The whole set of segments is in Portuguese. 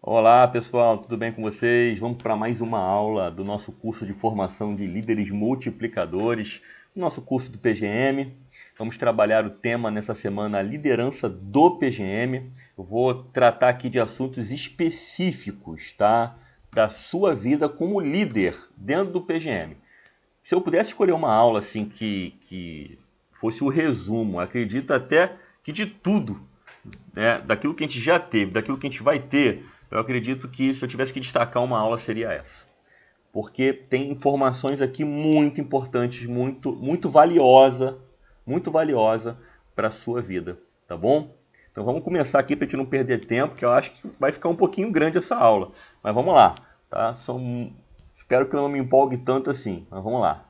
Olá pessoal, tudo bem com vocês? Vamos para mais uma aula do nosso curso de formação de líderes multiplicadores, nosso curso do PGM. Vamos trabalhar o tema nessa semana, a liderança do PGM. Eu vou tratar aqui de assuntos específicos, tá? Da sua vida como líder dentro do PGM. Se eu pudesse escolher uma aula assim que fosse o resumo, acredito até que de tudo, né, daquilo que a gente já teve, daquilo que a gente vai ter, eu acredito que se eu tivesse que destacar uma aula seria essa. Porque tem informações aqui muito importantes, muito valiosa para a sua vida, tá bom? Então vamos começar aqui para a gente não perder tempo, que eu acho que vai ficar um pouquinho grande essa aula. Mas vamos lá, tá? Espero que eu não me empolgue tanto assim, mas vamos lá.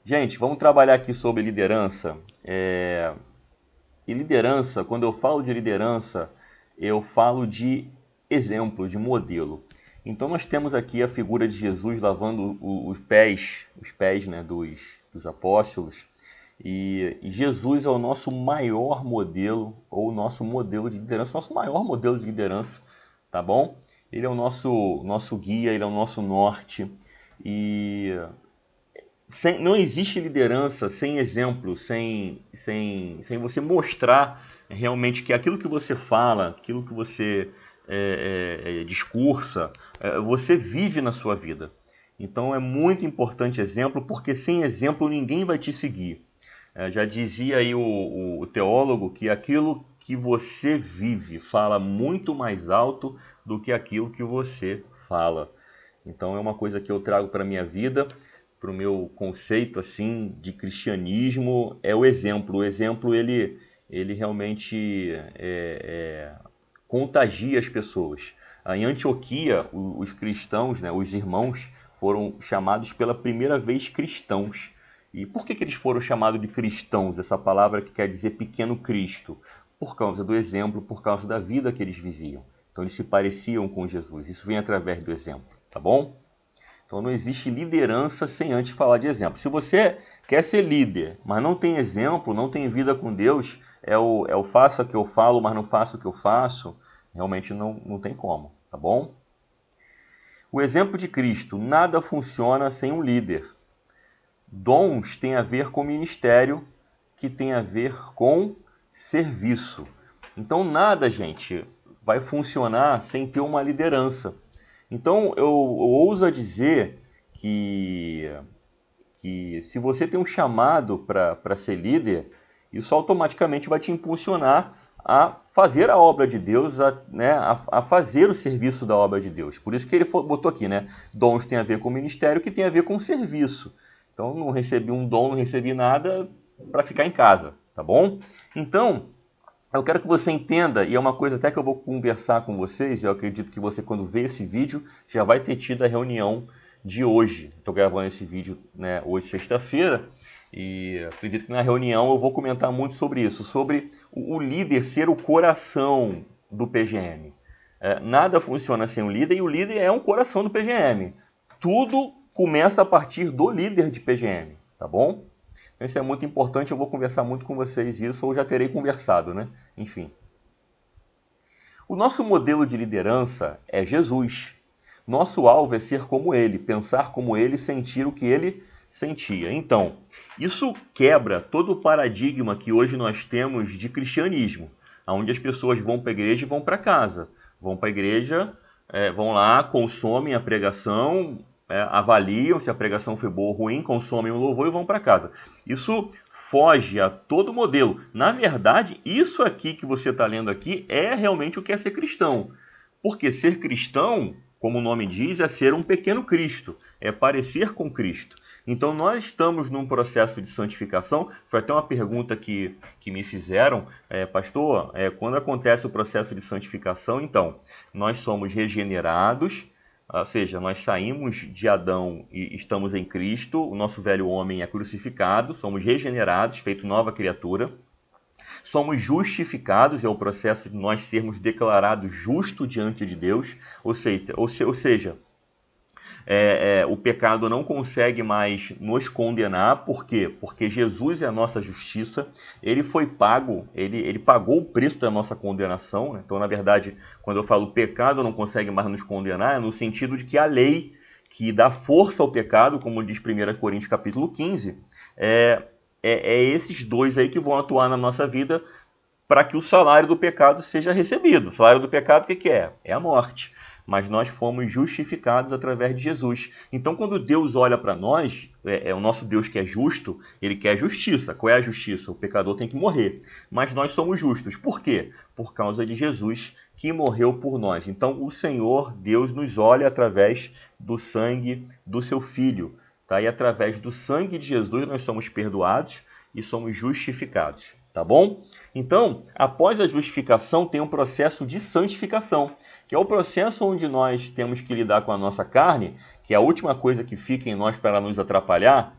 Gente, vamos trabalhar aqui sobre liderança. E liderança, quando eu falo de liderança, eu falo de exemplo, de modelo. Então nós temos aqui a figura de Jesus lavando os pés, né, dos apóstolos. E Jesus é o nosso maior modelo, ou o nosso modelo de liderança, nosso maior modelo de liderança, tá bom? Ele é o nosso guia, ele é o nosso norte. E não existe liderança sem exemplo, sem você mostrar realmente que aquilo que você fala, aquilo que você discursa, você vive na sua vida. Então é muito importante exemplo, porque sem exemplo ninguém vai te seguir. Já dizia aí o teólogo que aquilo que você vive fala muito mais alto do que aquilo que você fala. Então é uma coisa que eu trago para a minha vida, para o meu conceito assim de cristianismo, é o exemplo. O exemplo ele realmente contagia as pessoas. Em Antioquia, os cristãos, né, os irmãos, foram chamados pela primeira vez cristãos. E por que eles foram chamados de cristãos? Essa palavra que quer dizer pequeno Cristo. Por causa do exemplo, por causa da vida que eles viviam. Então eles se pareciam com Jesus. Isso vem através do exemplo, tá bom? Então não existe liderança sem antes falar de exemplo. Se você quer ser líder, mas não tem exemplo, não tem vida com Deus, é o faça o que eu falo, mas não faço o que eu faço, realmente não tem como, tá bom? O exemplo de Cristo, nada funciona sem um líder. Dons têm a ver com ministério, que tem a ver com serviço. Então nada, gente, vai funcionar sem ter uma liderança. Então eu ouso dizer que se você tem um chamado para ser líder, isso automaticamente vai te impulsionar a fazer a obra de Deus, a fazer o serviço da obra de Deus. Por isso que ele botou aqui, né? Dons tem a ver com ministério, que tem a ver com serviço. Então não recebi um dom, não recebi nada para ficar em casa, tá bom? Então, eu quero que você entenda, e é uma coisa até que eu vou conversar com vocês, eu acredito que você, quando vê esse vídeo, já vai ter tido a reunião de hoje. Estou gravando esse vídeo, né, hoje, sexta-feira, e acredito que na reunião eu vou comentar muito sobre isso, sobre o líder ser o coração do PGM. Nada funciona sem o líder, e o líder é um coração do PGM. Tudo começa a partir do líder de PGM, tá bom? Isso é muito importante, eu vou conversar muito com vocês isso, ou já terei conversado, né? Enfim. O nosso modelo de liderança é Jesus. Nosso alvo é ser como ele, pensar como ele, sentir o que ele sentia. Então, isso quebra todo o paradigma que hoje nós temos de cristianismo, onde as pessoas vão para a igreja e vão para casa. Vão para a igreja, vão lá, consomem a pregação, avaliam se a pregação foi boa ou ruim, consomem o louvor e vão para casa. Isso foge a todo modelo. Na verdade, isso aqui que você está lendo aqui é realmente o que é ser cristão. Porque ser cristão, como o nome diz, é ser um pequeno Cristo, é parecer com Cristo. Então nós estamos num processo de santificação. Foi até uma pergunta que me fizeram, pastor, quando acontece o processo de santificação, então, nós somos regenerados, ou seja, nós saímos de Adão e estamos em Cristo, o nosso velho homem é crucificado, somos regenerados, feito nova criatura. Somos justificados, é o processo de nós sermos declarados justos diante de Deus, ou seja, O pecado não consegue mais nos condenar. Por quê? Porque Jesus é a nossa justiça, ele foi pago, ele pagou o preço da nossa condenação, né? Então, na verdade, quando eu falo pecado não consegue mais nos condenar, é no sentido de que a lei que dá força ao pecado, como diz 1 Coríntios capítulo 15, é esses dois aí que vão atuar na nossa vida para que o salário do pecado seja recebido. O salário do pecado, o que é? É a morte. Mas nós fomos justificados através de Jesus. Então, quando Deus olha para nós, o nosso Deus que é justo, ele quer justiça. Qual é a justiça? O pecador tem que morrer. Mas nós somos justos. Por quê? Por causa de Jesus que morreu por nós. Então, o Senhor, Deus, nos olha através do sangue do seu Filho. Tá? E através do sangue de Jesus nós somos perdoados e somos justificados. Tá bom? Então, após a justificação, tem um processo de santificação, que é o processo onde nós temos que lidar com a nossa carne, que é a última coisa que fica em nós para nos atrapalhar,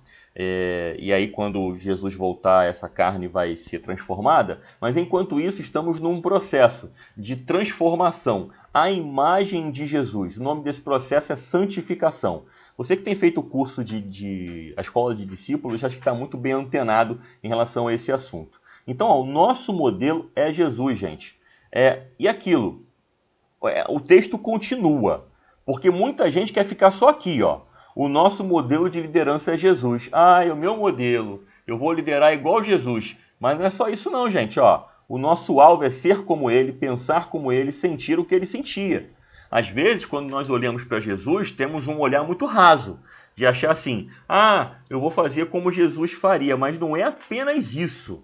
e aí quando Jesus voltar, essa carne vai ser transformada. Mas enquanto isso, estamos num processo de transformação à imagem de Jesus. O nome desse processo é santificação. Você que tem feito o curso a escola de discípulos, acho que está muito bem antenado em relação a esse assunto. Então, o nosso modelo é Jesus, gente. E aquilo, o texto continua, porque muita gente quer ficar só aqui, ó. O nosso modelo de liderança é Jesus. É o meu modelo, eu vou liderar igual Jesus. Mas não é só isso não, gente, ó. O nosso alvo é ser como ele, pensar como ele, sentir o que ele sentia. Às vezes, quando nós olhamos para Jesus, temos um olhar muito raso, de achar assim, eu vou fazer como Jesus faria, mas não é apenas isso.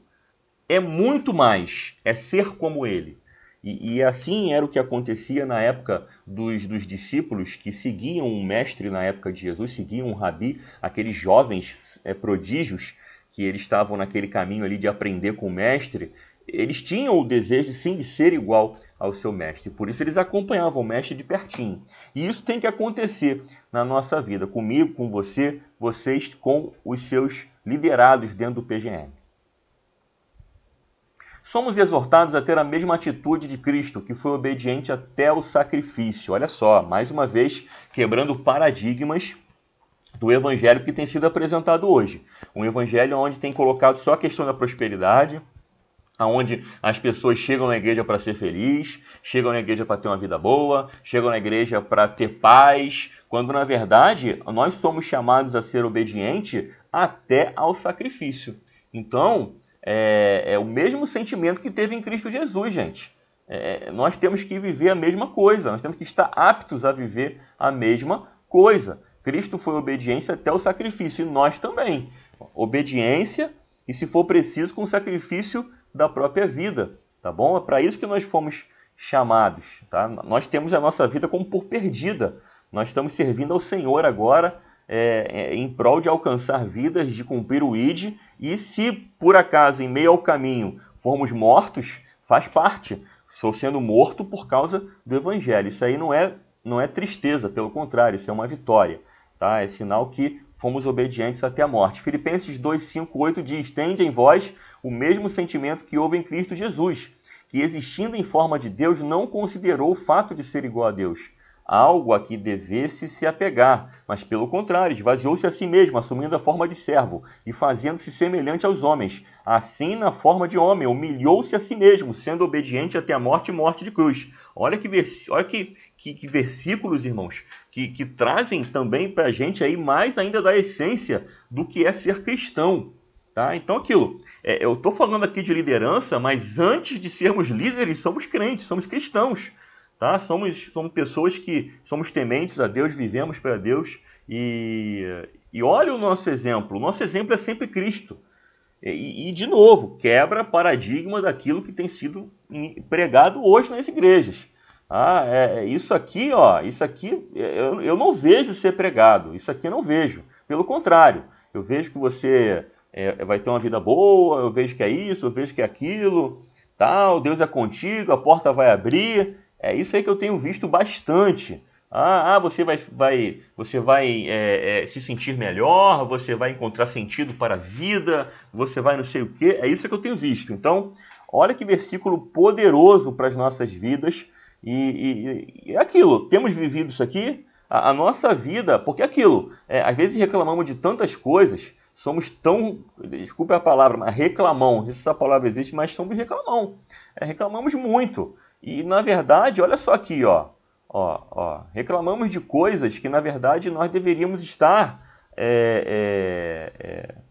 É muito mais, é ser como ele. E assim era o que acontecia na época dos discípulos que seguiam um mestre na época de Jesus, seguiam um rabi, aqueles jovens prodígios que eles estavam naquele caminho ali de aprender com o mestre. Eles tinham o desejo, sim, de ser igual ao seu mestre. Por isso eles acompanhavam o mestre de pertinho. E isso tem que acontecer na nossa vida, comigo, com você, vocês com os seus liderados dentro do PGM. Somos exortados a ter a mesma atitude de Cristo, que foi obediente até o sacrifício. Olha só, mais uma vez, quebrando paradigmas do evangelho que tem sido apresentado hoje. Um evangelho onde tem colocado só a questão da prosperidade, onde as pessoas chegam na igreja para ser feliz, chegam na igreja para ter uma vida boa, chegam na igreja para ter paz, quando na verdade nós somos chamados a ser obedientes até ao sacrifício. Então, é o mesmo sentimento que teve em Cristo Jesus, gente. Nós temos que viver a mesma coisa, nós temos que estar aptos a viver a mesma coisa. Cristo foi obediência até o sacrifício, e nós também. Obediência e, se for preciso, com o sacrifício da própria vida, tá bom? É para isso que nós fomos chamados, tá? Nós temos a nossa vida como por perdida. Nós estamos servindo ao Senhor agora, em prol de alcançar vidas, de cumprir o ID, e se por acaso em meio ao caminho formos mortos, faz parte. Estou sendo morto por causa do Evangelho. Isso aí não é tristeza, pelo contrário, isso é uma vitória. Tá? É sinal que fomos obedientes até a morte. Filipenses 2, 5, 8 diz: tende em vós o mesmo sentimento que houve em Cristo Jesus, que existindo em forma de Deus, não considerou o fato de ser igual a Deus algo a que devesse se apegar, mas pelo contrário, esvaziou-se a si mesmo, assumindo a forma de servo e fazendo-se semelhante aos homens. Assim, na forma de homem, humilhou-se a si mesmo, sendo obediente até a morte e morte de cruz. Olha que versículos, irmãos, que trazem também para a gente aí mais ainda da essência do que é ser cristão. Tá? Então, eu estou falando aqui de liderança, mas antes de sermos líderes, somos crentes, somos cristãos. Tá? Somos pessoas que somos tementes a Deus, vivemos para Deus. E olha o nosso exemplo. O nosso exemplo é sempre Cristo. E, de novo, quebra paradigma daquilo que tem sido pregado hoje nas igrejas. Isso aqui, eu não vejo ser pregado. Isso aqui eu não vejo. Pelo contrário, eu vejo que você vai ter uma vida boa, eu vejo que é isso, eu vejo que é aquilo. Tal, Deus é contigo, a porta vai abrir. É isso aí que eu tenho visto bastante. Você vai se sentir melhor, você vai encontrar sentido para a vida, você vai não sei o quê. É isso que eu tenho visto. Então, olha que versículo poderoso para as nossas vidas. E é aquilo, temos vivido isso aqui? A nossa vida, porque aquilo, às vezes reclamamos de tantas coisas, somos tão, desculpe a palavra, mas reclamão, não sei se essa palavra existe, mas somos reclamão. Reclamamos muito. E na verdade, olha só aqui, reclamamos de coisas que na verdade nós deveríamos estar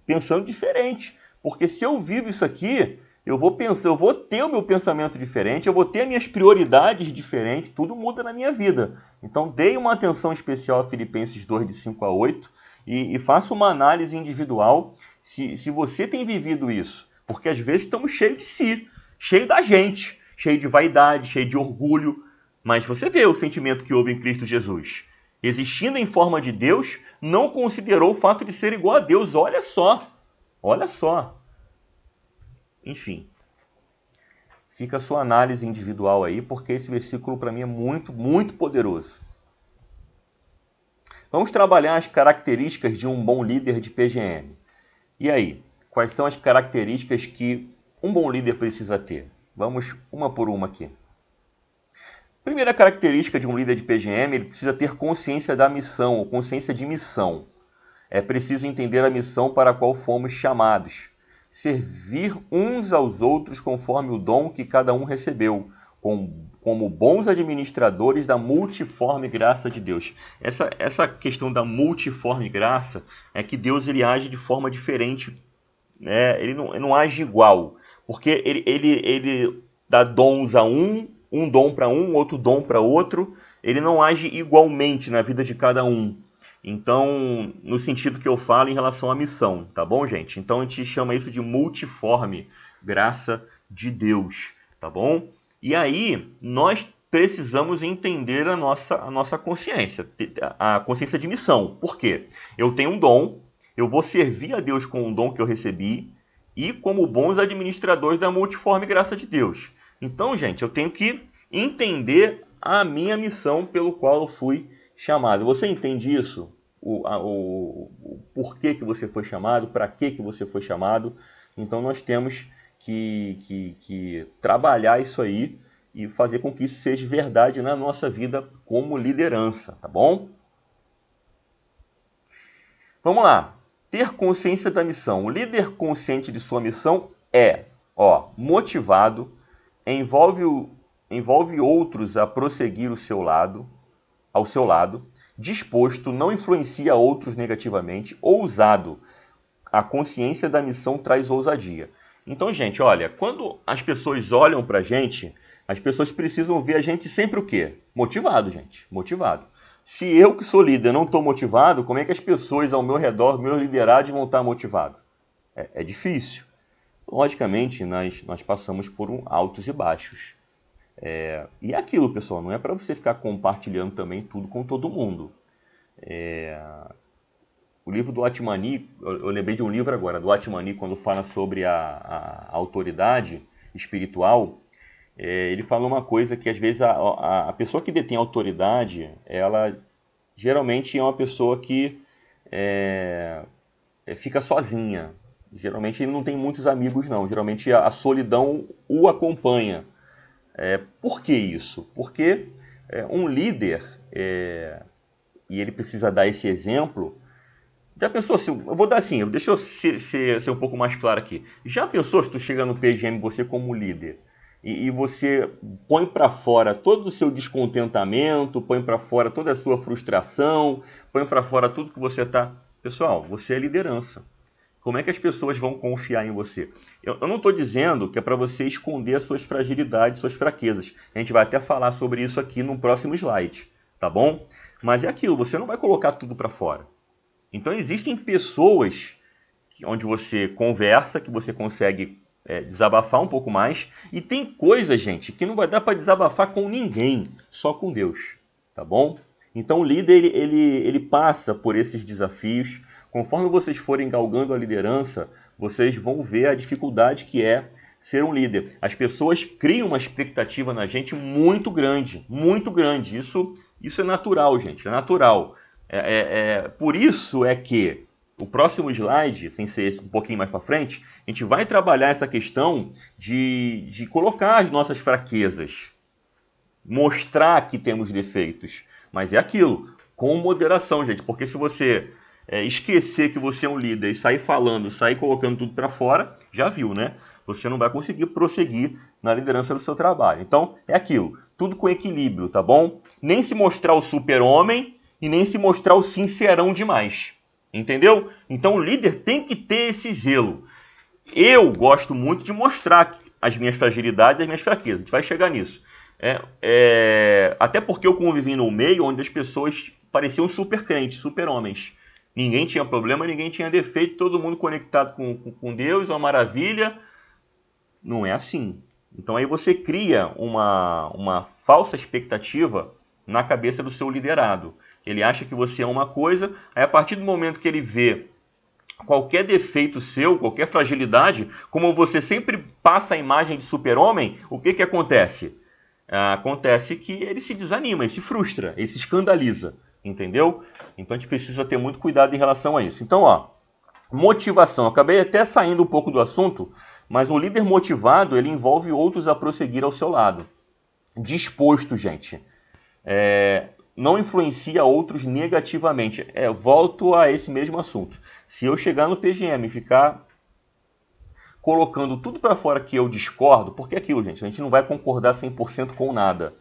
pensando diferente. Porque se eu vivo isso aqui, eu vou ter o meu pensamento diferente, eu vou ter minhas prioridades diferentes, tudo muda na minha vida. Então, dei uma atenção especial a Filipenses 2, de 5 a 8, e faça uma análise individual se você tem vivido isso. Porque às vezes estamos cheios de si, cheios da gente, cheio de vaidade, cheio de orgulho. Mas você vê o sentimento que houve em Cristo Jesus. Existindo em forma de Deus, não considerou o fato de ser igual a Deus. Olha só. Olha só. Enfim. Fica a sua análise individual aí, porque esse versículo para mim é muito, muito poderoso. Vamos trabalhar as características de um bom líder de PGM. E aí, quais são as características que um bom líder precisa ter? Vamos uma por uma aqui. Primeira característica de um líder de PGM, ele precisa ter consciência da missão, ou consciência de missão. É preciso entender a missão para a qual fomos chamados. Servir uns aos outros conforme o dom que cada um recebeu, como bons administradores da multiforme graça de Deus. Essa questão da multiforme graça é que Deus ele age de forma diferente, né? Ele não age igual, porque ele dá dons a um dom para um, outro dom para outro. Ele não age igualmente na vida de cada um. Então, no sentido que eu falo em relação à missão, tá bom, gente? Então, a gente chama isso de multiforme graça de Deus, tá bom? E aí, nós precisamos entender a nossa consciência, a consciência de missão. Por quê? Eu tenho um dom, eu vou servir a Deus com o dom que eu recebi e como bons administradores da multiforme graça de Deus. Então, gente, eu tenho que entender a minha missão pelo qual eu fui chamado. Você entende isso? O porquê que você foi chamado, para que você foi chamado. Então nós temos que trabalhar isso aí e fazer com que isso seja verdade na nossa vida como liderança, tá bom? Vamos lá. Ter consciência da missão. O líder consciente de sua missão é motivado, envolve outros a prosseguir ao seu lado, disposto, não influencia outros negativamente, ousado. A consciência da missão traz ousadia. Então, gente, olha, quando as pessoas olham pra gente, as pessoas precisam ver a gente sempre o quê? Motivado, gente. Motivado. Se eu que sou líder não estou motivado, como é que as pessoas ao meu redor, meus liderados, vão estar motivados? É difícil. Logicamente, nós passamos por altos e baixos. E é aquilo, pessoal, não é para você ficar compartilhando também tudo com todo mundo. O livro do Atmani, eu lembrei de um livro agora, do Atmani, quando fala sobre a autoridade espiritual, ele fala uma coisa que às vezes a pessoa que detém autoridade, ela geralmente é uma pessoa que fica sozinha. Geralmente ele não tem muitos amigos não, geralmente a solidão o acompanha. Por que isso? Porque um líder, e ele precisa dar esse exemplo. Já pensou assim, eu vou dar assim, deixa eu ser um pouco mais claro aqui. Já pensou se tu chega no PGM, você como líder, e você põe para fora todo o seu descontentamento, põe para fora toda a sua frustração, põe para fora tudo que você está... Pessoal, você é liderança. Como é que as pessoas vão confiar em você? Eu não estou dizendo que é para você esconder as suas fragilidades, suas fraquezas. A gente vai até falar sobre isso aqui no próximo slide, tá bom? Mas é aquilo, você não vai colocar tudo para fora. Então existem pessoas onde você conversa, que você consegue desabafar um pouco mais. E tem coisa, gente, que não vai dar para desabafar com ninguém, só com Deus, tá bom? Então o líder, ele passa por esses desafios. Conforme vocês forem galgando a liderança, vocês vão ver a dificuldade que é ser um líder. As pessoas criam uma expectativa na gente muito grande, muito grande. Isso é natural, gente, é natural. Por isso é que o próximo slide, sem ser esse, um pouquinho mais para frente, a gente vai trabalhar essa questão de colocar as nossas fraquezas, mostrar que temos defeitos. Mas é aquilo, Com moderação, gente, porque se você esquecer que você é um líder e sair falando, sair colocando tudo para fora, já viu, né? Você não vai conseguir prosseguir na liderança do seu trabalho. Então, é aquilo, tudo com equilíbrio, tá bom? Nem se mostrar o super-homem e nem se mostrar o sincerão demais, entendeu? Então, o líder tem que ter esse zelo. Eu gosto muito de mostrar as minhas fragilidades e as minhas fraquezas, a gente vai chegar nisso. Até porque eu convivi num meio onde as pessoas pareciam super crentes, super homens. Ninguém tinha problema, ninguém tinha defeito, todo mundo conectado com Deus, uma maravilha. Não é assim. Então aí você cria uma falsa expectativa na cabeça do seu liderado. Ele acha que você é uma coisa, aí a partir do momento que ele vê qualquer defeito seu, qualquer fragilidade, como você sempre passa a imagem de super-homem, o que acontece? Acontece que ele se desanima, ele se frustra, ele se escandaliza, entendeu? Então a gente precisa ter muito cuidado em relação a isso. Então, motivação. Acabei até saindo um pouco do assunto, mas o líder motivado, ele envolve outros a prosseguir ao seu lado. Disposto, gente. Não influencia outros negativamente. Volto a esse mesmo assunto. Se eu chegar no PGM e ficar colocando tudo para fora que eu discordo, porque é aquilo, gente, a gente não vai concordar 100% com nada.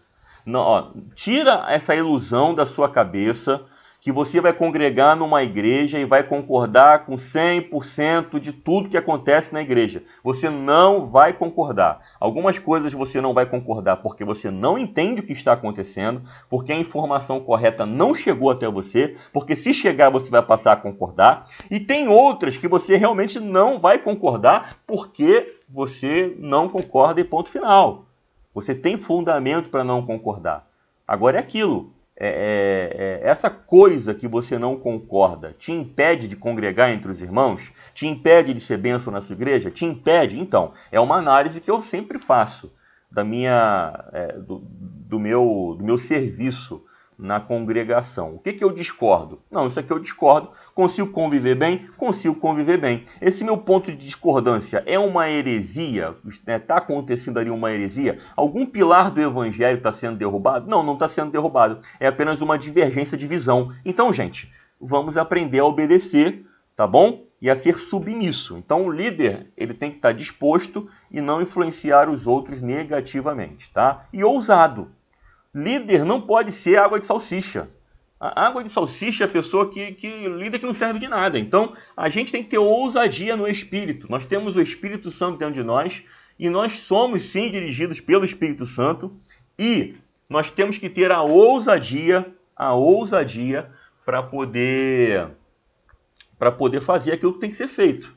Não, tira essa ilusão da sua cabeça que você vai congregar numa igreja e vai concordar com 100% de tudo que acontece na igreja. Você não vai concordar. Algumas coisas você não vai concordar porque você não entende o que está acontecendo, porque a informação correta não chegou até você, porque se chegar você vai passar a concordar. E tem outras que você realmente não vai concordar porque você não concorda e ponto final. Você tem fundamento para não concordar. Agora é aquilo. Essa coisa que você não concorda te impede de congregar entre os irmãos? Te impede de ser bênção na sua igreja? Te impede? Então, é uma análise que eu sempre faço do meu serviço na congregação. O que eu discordo? Não, isso aqui eu discordo. Consigo conviver bem? Consigo conviver bem. Esse meu ponto de discordância é uma heresia? Está acontecendo ali uma heresia? Algum pilar do evangelho está sendo derrubado? Não, não está sendo derrubado. É apenas uma divergência de visão. Então, gente, vamos aprender a obedecer, tá bom? E a ser submisso. Então, o líder, ele tem que estar disposto e não influenciar os outros negativamente, tá? E ousado. Líder não pode ser água de salsicha. A água de salsicha é a pessoa líder que não serve de nada. Então, a gente tem que ter ousadia no Espírito. Nós temos o Espírito Santo dentro de nós e nós somos, sim, dirigidos pelo Espírito Santo e nós temos que ter a ousadia para poder fazer aquilo que tem que ser feito.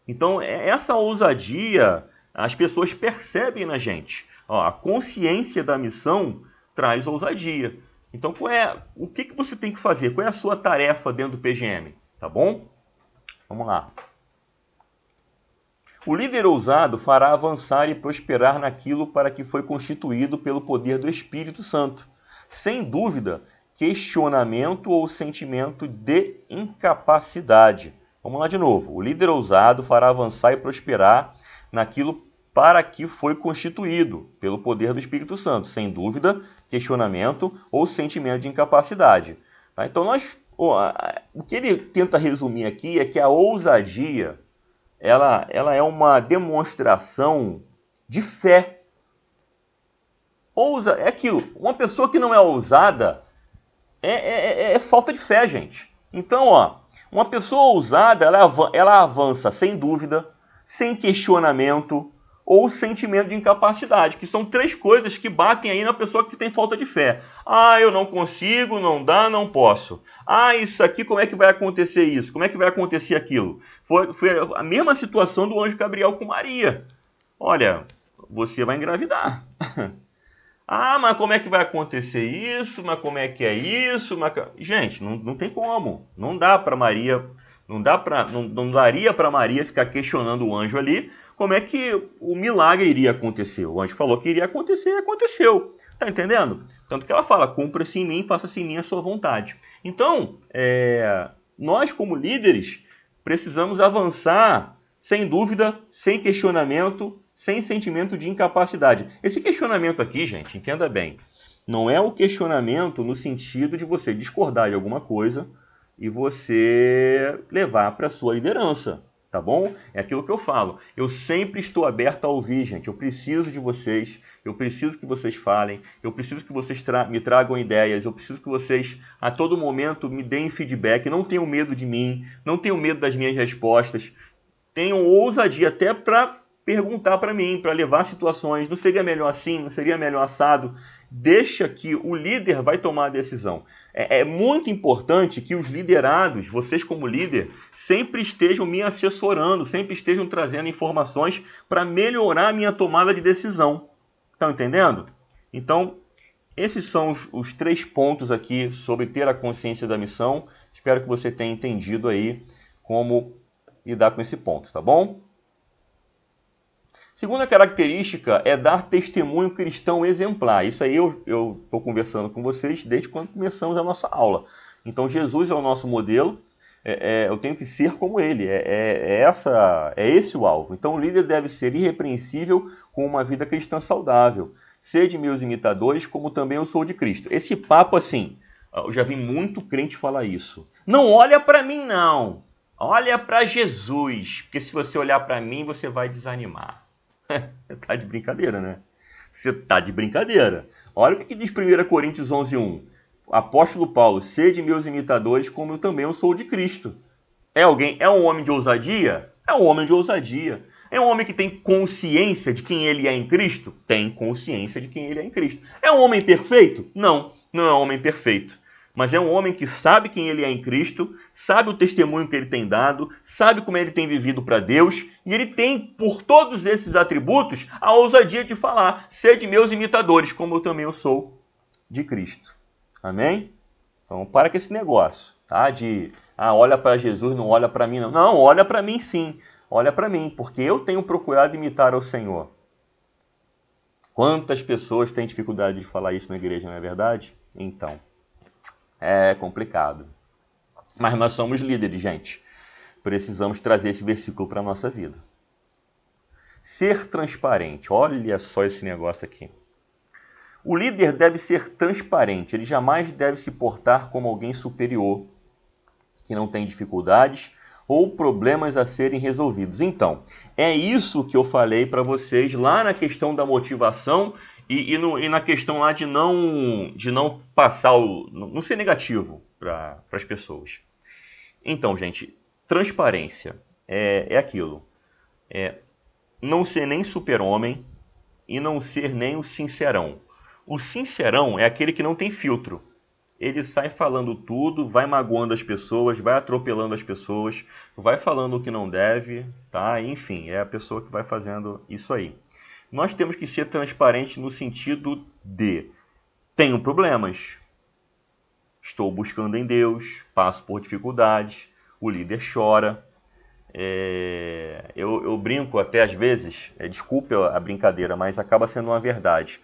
Então, essa ousadia, as pessoas percebem na gente. A consciência da missão traz ousadia. Então, o que você tem que fazer? Qual é a sua tarefa dentro do PGM? Tá bom? Vamos lá. O líder ousado fará avançar e prosperar naquilo para que foi constituído pelo poder do Espírito Santo. Sem dúvida, questionamento ou sentimento de incapacidade. Vamos lá de novo. O líder ousado fará avançar e prosperar naquilo para que foi constituído pelo poder do Espírito Santo. Sem dúvida, questionamento ou sentimento de incapacidade. Tá? Então, o que ele tenta resumir aqui é que a ousadia ela é uma demonstração de fé. É aquilo. Uma pessoa que não é ousada é falta de fé, gente. Então, uma pessoa ousada, ela avança sem dúvida, sem questionamento ou sentimento de incapacidade, que são três coisas que batem aí na pessoa que tem falta de fé. Eu não consigo, não dá, não posso. Isso aqui, como é que vai acontecer isso? Como é que vai acontecer aquilo? Foi a mesma situação do anjo Gabriel com Maria. Olha, você vai engravidar. Mas como é que vai acontecer isso? Mas como é que é isso? Gente, não tem como. Não dá para Maria... Não daria para Maria ficar questionando o anjo ali como é que o milagre iria acontecer. O anjo falou que iria acontecer e aconteceu. Tá entendendo? Tanto que ela fala, cumpra-se em mim, faça-se em mim a sua vontade. Então, nós como líderes precisamos avançar sem dúvida, sem questionamento, sem sentimento de incapacidade. Esse questionamento aqui, gente, entenda bem, Não é o questionamento no sentido de você discordar de alguma coisa e você levar para a sua liderança, tá bom? É aquilo que eu falo. Eu sempre estou aberto a ouvir, gente. Eu preciso de vocês, eu preciso que vocês falem, eu preciso que vocês me tragam ideias, eu preciso que vocês a todo momento me deem feedback. Não tenham medo de mim, não tenham medo das minhas respostas. Tenham ousadia até para perguntar para mim, para levar situações. Não seria melhor assim? Não seria melhor assado? Deixa que o líder vai tomar a decisão. É muito importante que os liderados, vocês como líder, sempre estejam me assessorando, sempre estejam trazendo informações para melhorar a minha tomada de decisão. Estão entendendo? Então, esses são os 3 pontos aqui sobre ter a consciência da missão. Espero que você tenha entendido aí como lidar com esse ponto, tá bom? Segunda característica é dar testemunho cristão exemplar. Isso aí eu estou conversando com vocês desde quando começamos a nossa aula. Então Jesus é o nosso modelo, eu tenho que ser como ele, é esse o alvo. Então o líder deve ser irrepreensível com uma vida cristã saudável. Sede meus imitadores, como também eu sou de Cristo. Esse papo assim, eu já vi muito crente falar isso. Não olha para mim não, olha para Jesus, porque se você olhar para mim você vai desanimar. Tá de brincadeira, né? Você tá de brincadeira. Olha o que diz 1 Coríntios 11:1. Apóstolo Paulo, sede meus imitadores, como eu também eu sou de Cristo. É um homem de ousadia? É um homem de ousadia. É um homem que tem consciência de quem ele é em Cristo? Tem consciência de quem ele é em Cristo. É um homem perfeito? Não, não é um homem perfeito. Mas é um homem que sabe quem ele é em Cristo, sabe o testemunho que ele tem dado, sabe como ele tem vivido para Deus, e ele tem, por todos esses atributos, a ousadia de falar: sede meus imitadores, como eu também sou de Cristo. Amém? Então, para com esse negócio, tá? Olha para Jesus, não olha para mim, não. Não, olha para mim sim. Olha para mim, porque eu tenho procurado imitar ao Senhor. Quantas pessoas têm dificuldade de falar isso na igreja, não é verdade? Então, é complicado. Mas nós somos líderes, gente. Precisamos trazer esse versículo para a nossa vida. Ser transparente. Olha só esse negócio aqui. O líder deve ser transparente. Ele jamais deve se portar como alguém superior, que não tem dificuldades ou problemas a serem resolvidos. Então, é isso que eu falei para vocês lá na questão da motivação e na questão lá de não passar não ser negativo para as pessoas. Então, gente, transparência é aquilo. Não ser nem super-homem e não ser nem o sincerão. O sincerão é aquele que não tem filtro. Ele sai falando tudo, vai magoando as pessoas, vai atropelando as pessoas, vai falando o que não deve, tá? Enfim, é a pessoa que vai fazendo isso aí. Nós temos que ser transparentes no sentido de: tenho problemas, estou buscando em Deus, passo por dificuldades, o líder chora. Eu brinco até às vezes, desculpe a brincadeira, mas acaba sendo uma verdade.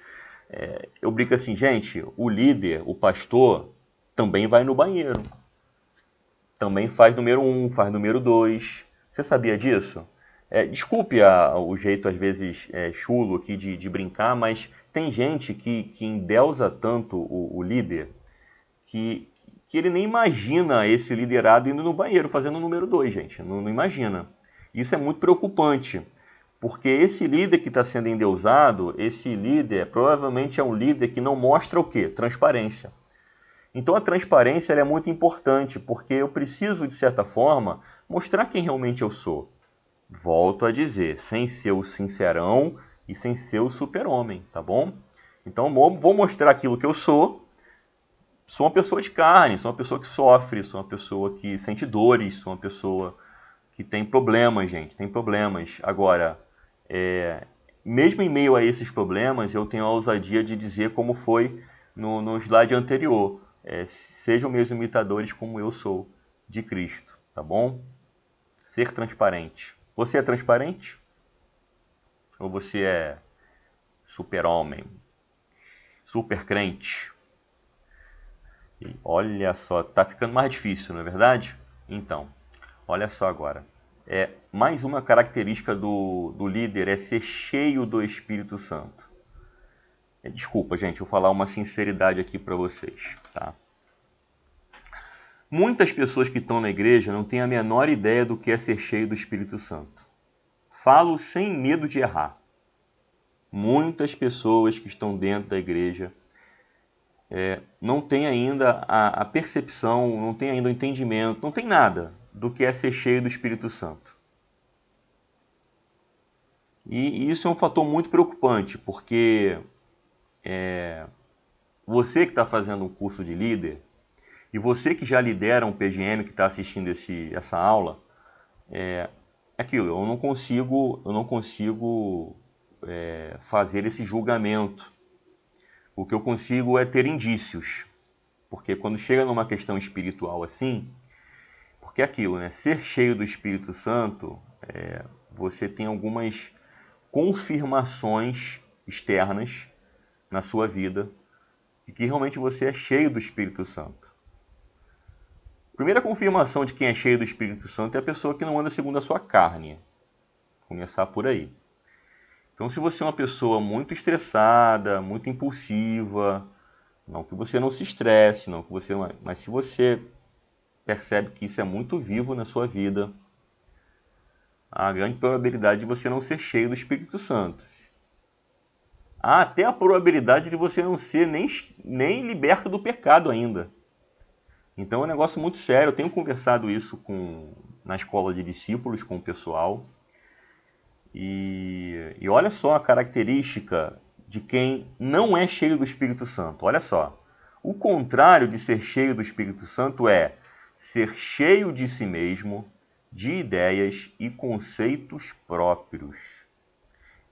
Eu brinco assim, gente, o líder, o pastor, também vai no banheiro. Também faz número 1, faz número 2. Você sabia disso? Desculpe o jeito, às vezes, chulo aqui de brincar, mas tem gente que endeusa tanto o líder que ele nem imagina esse liderado indo no banheiro fazendo o número 2, gente. Não imagina. Isso é muito preocupante. Porque esse líder que está sendo endeusado, esse líder provavelmente é um líder que não mostra o quê? Transparência. Então a transparência é muito importante, porque eu preciso, de certa forma, mostrar quem realmente eu sou. Volto a dizer, sem ser o sincerão e sem ser o super-homem, tá bom? Então vou mostrar aquilo que eu sou. Sou uma pessoa de carne, sou uma pessoa que sofre, sou uma pessoa que sente dores, sou uma pessoa que tem problemas, gente, tem problemas. Agora, mesmo em meio a esses problemas, eu tenho a ousadia de dizer como foi no slide anterior. Sejam meus imitadores como eu sou de Cristo, tá bom? Ser transparente. Você é transparente? Ou você é super-homem? Super crente? E olha só, tá ficando mais difícil, não é verdade? Então, olha só agora. Mais uma característica do líder é ser cheio do Espírito Santo. Desculpa, gente, vou falar uma sinceridade aqui para vocês, tá? Muitas pessoas que estão na igreja não têm a menor ideia do que é ser cheio do Espírito Santo. Falo sem medo de errar. Muitas pessoas que estão dentro da igreja não têm ainda a percepção, não têm ainda o entendimento, não tem nada do que é ser cheio do Espírito Santo. E isso é um fator muito preocupante, porque você que está fazendo um curso de líder, e você que já lidera um PGM, que está assistindo essa aula, aquilo, eu não consigo fazer esse julgamento. O que eu consigo é ter indícios. Porque quando chega numa questão espiritual assim, porque é aquilo, né? Ser cheio do Espírito Santo, você tem algumas confirmações externas na sua vida de que realmente você é cheio do Espírito Santo. A primeira confirmação de quem é cheio do Espírito Santo é a pessoa que não anda segundo a sua carne. Vou começar por aí. Então, se você é uma pessoa muito estressada, muito impulsiva, não que você não se estresse, não que você, mas se você percebe que isso é muito vivo na sua vida, há grande probabilidade de você não ser cheio do Espírito Santo. Há até a probabilidade de você não ser nem liberto do pecado ainda. Então é um negócio muito sério. Eu tenho conversado isso na escola de discípulos com o pessoal. E olha só a característica de quem não é cheio do Espírito Santo. Olha só. O contrário de ser cheio do Espírito Santo é ser cheio de si mesmo, de ideias e conceitos próprios.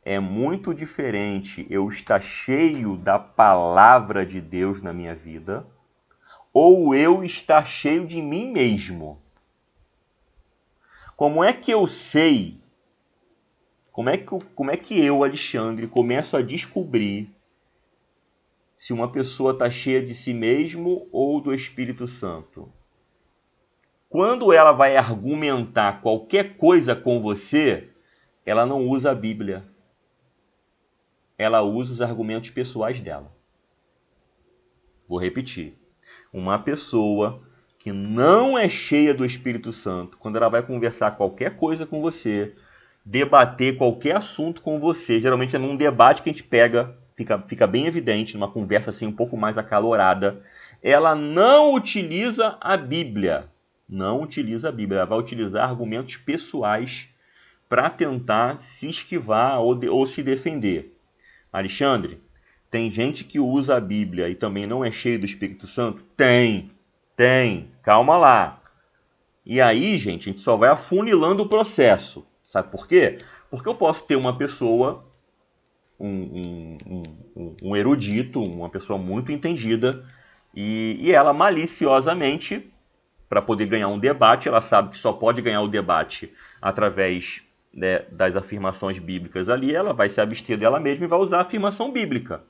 É muito diferente eu estar cheio da palavra de Deus na minha vida ou eu estar cheio de mim mesmo. Como é que eu sei? Como é que eu, Alexandre, começo a descobrir se uma pessoa está cheia de si mesmo ou do Espírito Santo? Quando ela vai argumentar qualquer coisa com você, ela não usa a Bíblia. Ela usa os argumentos pessoais dela. Vou repetir. Uma pessoa que não é cheia do Espírito Santo, quando ela vai conversar qualquer coisa com você, debater qualquer assunto com você, geralmente é num debate que a gente pega, fica bem evidente, numa conversa assim um pouco mais acalorada, ela não utiliza a Bíblia. Não utiliza a Bíblia, ela vai utilizar argumentos pessoais para tentar se esquivar ou se defender. Alexandre, tem gente que usa a Bíblia e também não é cheio do Espírito Santo? Tem. Calma lá. E aí, gente, a gente só vai afunilando o processo. Sabe por quê? Porque eu posso ter uma pessoa, um erudito, uma pessoa muito entendida, e ela maliciosamente, para poder ganhar um debate, ela sabe que só pode ganhar o debate através, né, das afirmações bíblicas ali, ela vai se abster dela mesma e vai usar a afirmação bíblica.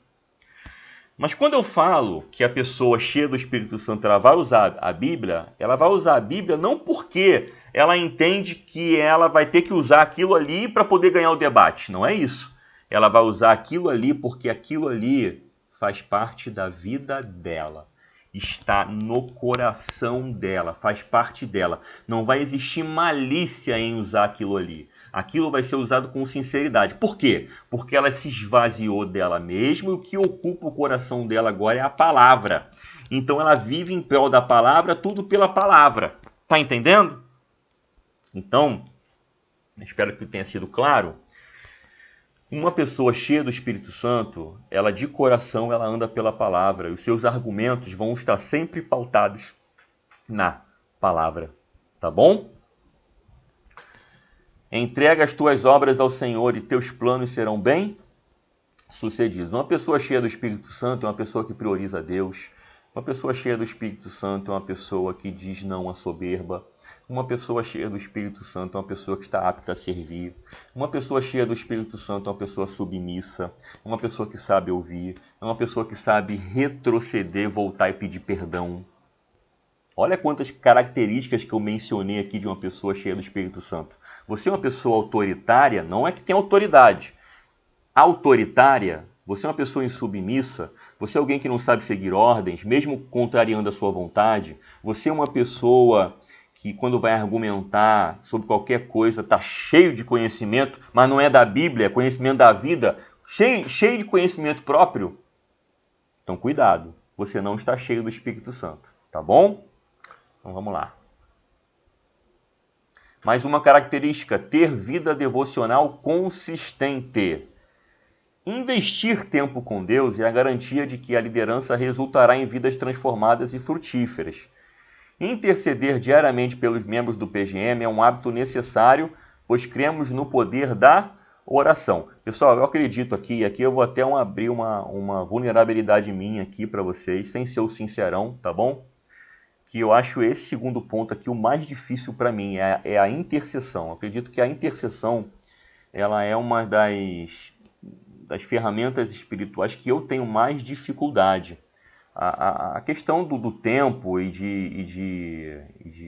Mas quando eu falo que a pessoa cheia do Espírito Santo ela vai usar a Bíblia, ela vai usar a Bíblia não porque ela entende que ela vai ter que usar aquilo ali para poder ganhar o debate. Não é isso. Ela vai usar aquilo ali porque aquilo ali faz parte da vida dela. Está no coração dela, faz parte dela. Não vai existir malícia em usar aquilo ali. Aquilo vai ser usado com sinceridade. Por quê? Porque ela se esvaziou dela mesma e o que ocupa o coração dela agora é a palavra. Então ela vive em prol da palavra, tudo pela palavra. Tá entendendo? Então, espero que tenha sido claro. Uma pessoa cheia do Espírito Santo, ela de coração, ela anda pela palavra. E os seus argumentos vão estar sempre pautados na palavra. Tá bom? Entrega as tuas obras ao Senhor e teus planos serão bem-sucedidos. Uma pessoa cheia do Espírito Santo é uma pessoa que prioriza Deus. Uma pessoa cheia do Espírito Santo é uma pessoa que diz não à soberba. Uma pessoa cheia do Espírito Santo é uma pessoa que está apta a servir. Uma pessoa cheia do Espírito Santo é uma pessoa submissa. É uma pessoa que sabe ouvir. É uma pessoa que sabe retroceder, voltar e pedir perdão. Olha quantas características que eu mencionei aqui de uma pessoa cheia do Espírito Santo. Você é uma pessoa autoritária, não é que tem autoridade. Autoritária Você é uma pessoa insubmissa? Você é alguém que não sabe seguir ordens, mesmo contrariando a sua vontade? Você é uma pessoa que, quando vai argumentar sobre qualquer coisa, está cheio de conhecimento, mas não é da Bíblia, é conhecimento da vida, cheio de conhecimento próprio? Então, cuidado, você não está cheio do Espírito Santo, tá bom? Então, vamos lá. Mais uma característica, ter vida devocional consistente. Investir tempo com Deus é a garantia de que a liderança resultará em vidas transformadas e frutíferas. Interceder diariamente pelos membros do PGM é um hábito necessário, pois cremos no poder da oração. Pessoal, eu acredito aqui eu vou até abrir uma vulnerabilidade minha aqui para vocês, sem ser o sincerão, tá bom? Que eu acho esse segundo ponto aqui o mais difícil para mim, é a intercessão. Eu acredito que a intercessão ela é uma das ferramentas espirituais que eu tenho mais dificuldade. A questão do tempo e de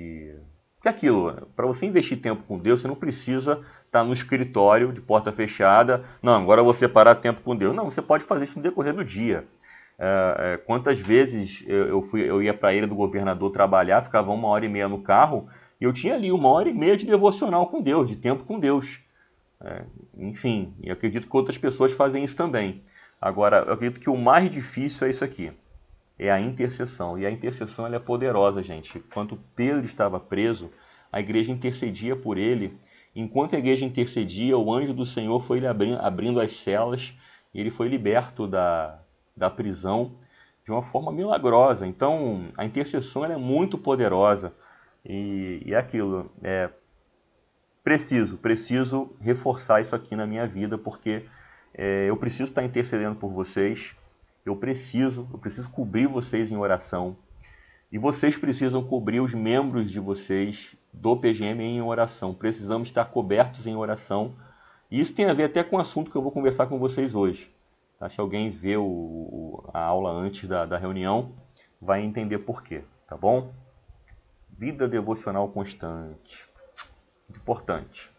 aquilo, para você investir tempo com Deus, você não precisa estar no escritório de porta fechada. Não, agora eu vou separar tempo com Deus. Não, você pode fazer isso no decorrer do dia. Quantas vezes eu ia para a ilha do governador trabalhar, ficava 1h30 no carro, e eu tinha ali 1h30 de devocional com Deus, de tempo com Deus. Enfim, eu acredito que outras pessoas fazem isso também. Agora, eu acredito que o mais difícil é isso aqui, é a intercessão. E a intercessão ela é poderosa, gente. Enquanto Pedro estava preso, a igreja intercedia por ele. Enquanto a igreja intercedia, o anjo do Senhor foi abrindo as celas e ele foi liberto da prisão de uma forma milagrosa. Então, a intercessão ela é muito poderosa. E é aquilo, preciso reforçar isso aqui na minha vida, porque eu preciso estar intercedendo por vocês, eu preciso cobrir vocês em oração, e vocês precisam cobrir os membros de vocês do PGM em oração. Precisamos estar cobertos em oração, e isso tem a ver até com o assunto que eu vou conversar com vocês hoje. Se alguém vê a aula antes da reunião, vai entender por quê, tá bom? Vida devocional constante. Muito importante.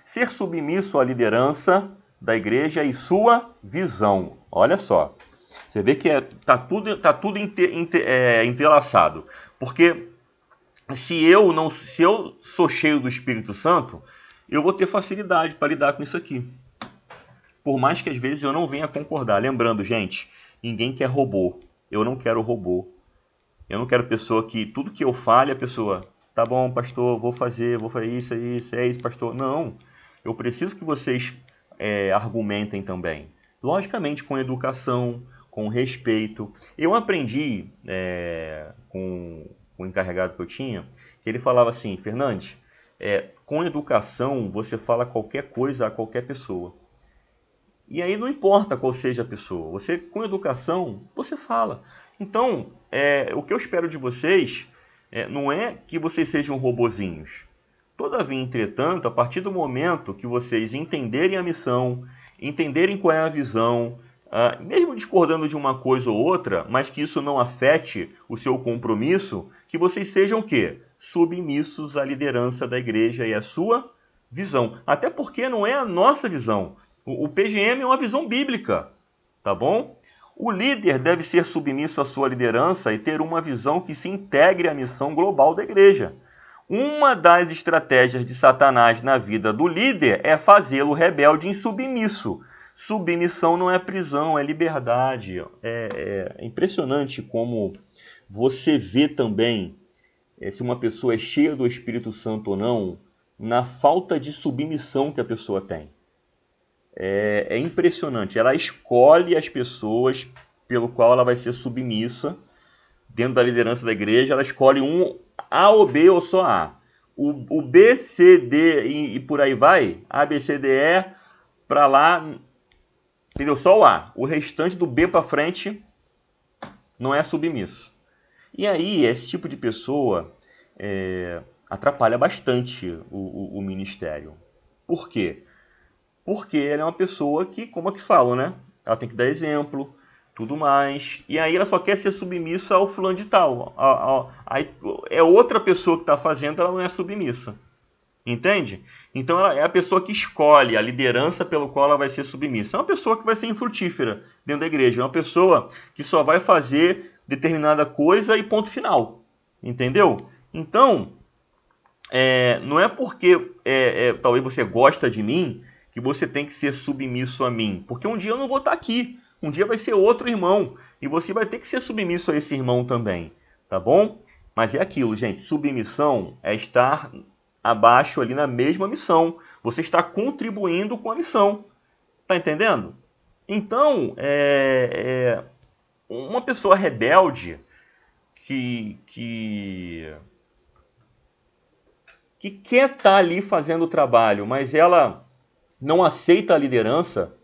Ser submisso à liderança da igreja e sua visão. Olha só. Você vê que tá tudo entrelaçado. Porque se eu sou cheio do Espírito Santo, eu vou ter facilidade para lidar com isso aqui. Por mais que às vezes eu não venha concordar. Lembrando, gente, ninguém quer robô. Eu não quero robô. Eu não quero pessoa que tudo que eu fale, a pessoa... Tá bom, pastor, vou fazer isso, é isso, pastor. Não, eu preciso que vocês argumentem também. Logicamente, com educação, com respeito. Eu aprendi com o encarregado que eu tinha, que ele falava assim, Fernandes, com educação você fala qualquer coisa a qualquer pessoa. E aí não importa qual seja a pessoa, você com educação, você fala. Então, o que eu espero de vocês... não é que vocês sejam robozinhos. Todavia, entretanto, a partir do momento que vocês entenderem a missão, entenderem qual é a visão, mesmo discordando de uma coisa ou outra, mas que isso não afete o seu compromisso, que vocês sejam o quê? Submissos à liderança da igreja e à sua visão. Até porque não é a nossa visão. O PGM é uma visão bíblica, tá bom? O líder deve ser submisso à sua liderança e ter uma visão que se integre à missão global da igreja. Uma das estratégias de Satanás na vida do líder é fazê-lo rebelde e insubmisso. Submissão não é prisão, é liberdade. É impressionante como você vê também se uma pessoa é cheia do Espírito Santo ou não, na falta de submissão que a pessoa tem. É impressionante. Ela escolhe as pessoas pelo qual ela vai ser submissa dentro da liderança da igreja. Ela escolhe um A ou B ou só A. O B, C, D e por aí vai. A, B, C, D, E, para lá, entendeu? Só o A. O restante do B para frente não é submisso. E aí, esse tipo de pessoa atrapalha bastante o ministério. Por quê? Porque ela é uma pessoa que, como é que se fala, né? Ela tem que dar exemplo, tudo mais. E aí ela só quer ser submissa ao fulano de tal. É outra pessoa que está fazendo, ela não é submissa. Entende? Então ela é a pessoa que escolhe a liderança pelo qual ela vai ser submissa. É uma pessoa que vai ser infrutífera dentro da igreja. É uma pessoa que só vai fazer determinada coisa e ponto final. Entendeu? Então, não é porque talvez você gosta de mim que você tem que ser submisso a mim. Porque um dia eu não vou estar aqui. Um dia vai ser outro irmão. E você vai ter que ser submisso a esse irmão também. Tá bom? Mas é aquilo, gente. Submissão é estar abaixo ali na mesma missão. Você está contribuindo com a missão. Tá entendendo? Então, uma pessoa rebelde que quer estar ali fazendo o trabalho, mas ela não aceita a liderança,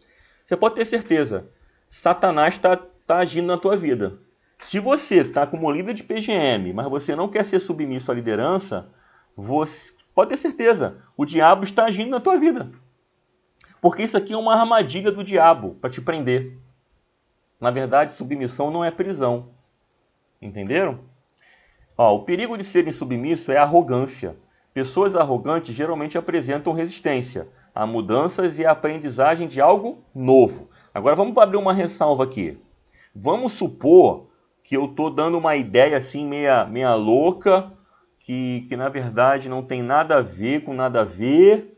você pode ter certeza, Satanás está agindo na tua vida. Se você está como líder de PGM, mas você não quer ser submisso à liderança, você pode ter certeza, o diabo está agindo na tua vida. Porque isso aqui é uma armadilha do diabo para te prender. Na verdade, submissão não é prisão. Entenderam? O perigo de ser insubmisso é a arrogância. Pessoas arrogantes geralmente apresentam resistência a mudanças e a aprendizagem de algo novo. Agora vamos abrir uma ressalva aqui. Vamos supor que eu estou dando uma ideia assim meia louca, que na verdade não tem nada a ver com nada a ver.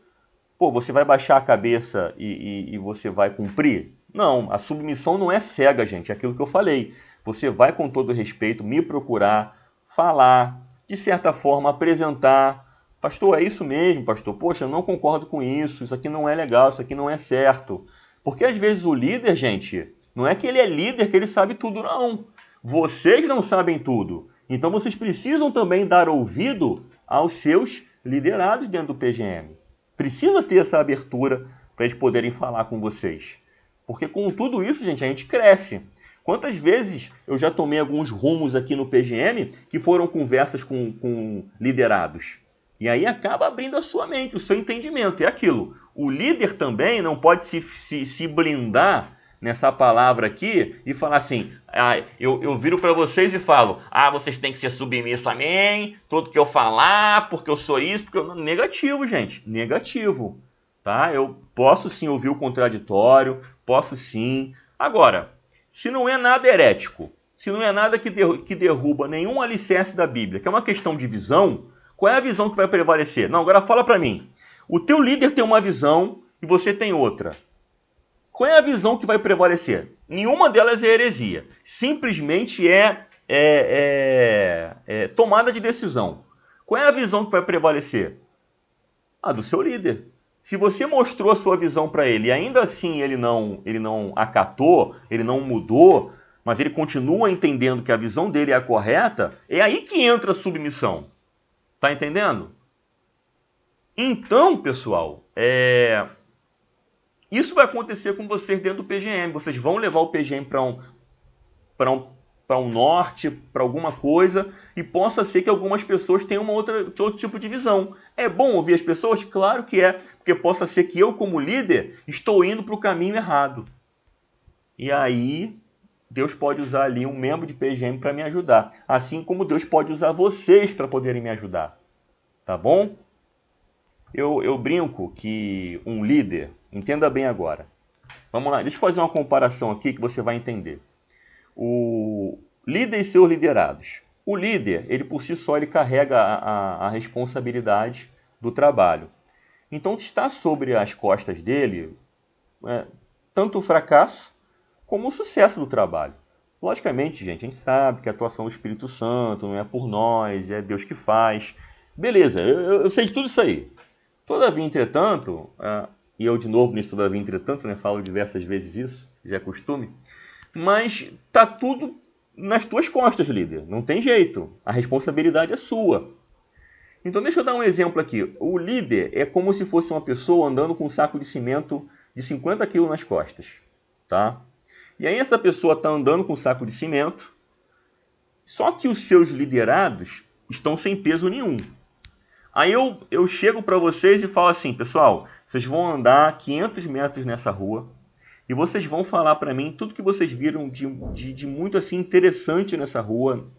Pô, você vai baixar a cabeça e você vai cumprir? Não, a submissão não é cega, gente. É aquilo que eu falei. Você vai com todo respeito me procurar, falar, de certa forma apresentar. Pastor, é isso mesmo, pastor. Poxa, eu não concordo com isso. Isso aqui não é legal, isso aqui não é certo. Porque às vezes o líder, gente, não é que ele é líder, que ele sabe tudo, não. Vocês não sabem tudo. Então vocês precisam também dar ouvido aos seus liderados dentro do PGM. Precisa ter essa abertura para eles poderem falar com vocês. Porque com tudo isso, gente, a gente cresce. Quantas vezes eu já tomei alguns rumos aqui no PGM que foram conversas com liderados? E aí acaba abrindo a sua mente, o seu entendimento. É aquilo. O líder também não pode se blindar nessa palavra aqui e falar assim, eu viro para vocês e falo, vocês têm que ser submissos a mim, tudo que eu falar, porque eu sou isso, porque eu... Negativo, gente, negativo. Tá? Eu posso sim ouvir o contraditório, posso sim. Agora, se não é nada herético, se não é nada que derruba nenhum alicerce da Bíblia, que é uma questão de visão, qual é a visão que vai prevalecer? Não, agora fala para mim. O teu líder tem uma visão e você tem outra. Qual é a visão que vai prevalecer? Nenhuma delas é heresia. Simplesmente tomada de decisão. Qual é a visão que vai prevalecer? A do seu líder. Se você mostrou a sua visão para ele e ainda assim ele não acatou, ele não mudou, mas ele continua entendendo que a visão dele é a correta, é aí que entra a submissão. Tá entendendo? Então, pessoal, isso vai acontecer com vocês dentro do PGM. Vocês vão levar o PGM para um norte, para alguma coisa, e possa ser que algumas pessoas tenham outro tipo de visão. É bom ouvir as pessoas? Claro que é, porque possa ser que eu, como líder, estou indo para o caminho errado. E aí, Deus pode usar ali um membro de PGM para me ajudar. Assim como Deus pode usar vocês para poderem me ajudar. Tá bom? Eu brinco que um líder, entenda bem agora. Vamos lá, deixa eu fazer uma comparação aqui que você vai entender. O líder e seus liderados. O líder, ele por si só, ele carrega a responsabilidade do trabalho. Então está sobre as costas dele tanto o fracasso como o sucesso do trabalho. Logicamente, gente, a gente sabe que a atuação do Espírito Santo não é por nós, é Deus que faz. Beleza, eu sei de tudo isso aí. Todavia, entretanto, e eu de novo nisso todavia, entretanto, falo diversas vezes isso, já é costume, mas tá tudo nas tuas costas, líder. Não tem jeito. A responsabilidade é sua. Então deixa eu dar um exemplo aqui. O líder é como se fosse uma pessoa andando com um saco de cimento de 50 kg nas costas. Tá? E aí essa pessoa está andando com um saco de cimento, só que os seus liderados estão sem peso nenhum. Aí eu chego para vocês e falo assim, pessoal, vocês vão andar 500 metros nessa rua e vocês vão falar para mim tudo que vocês viram de muito assim interessante nessa rua,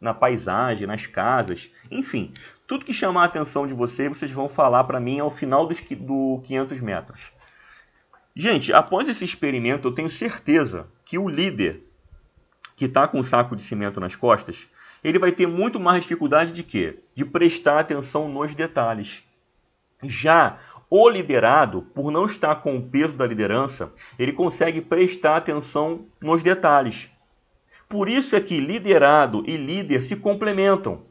na paisagem, nas casas, enfim. Tudo que chamar a atenção de vocês vão falar para mim ao final do 500 metros. Gente, após esse experimento, eu tenho certeza que o líder que está com um saco de cimento nas costas, ele vai ter muito mais dificuldade de quê? De prestar atenção nos detalhes. Já o liderado, por não estar com o peso da liderança, ele consegue prestar atenção nos detalhes. Por isso é que liderado e líder se complementam.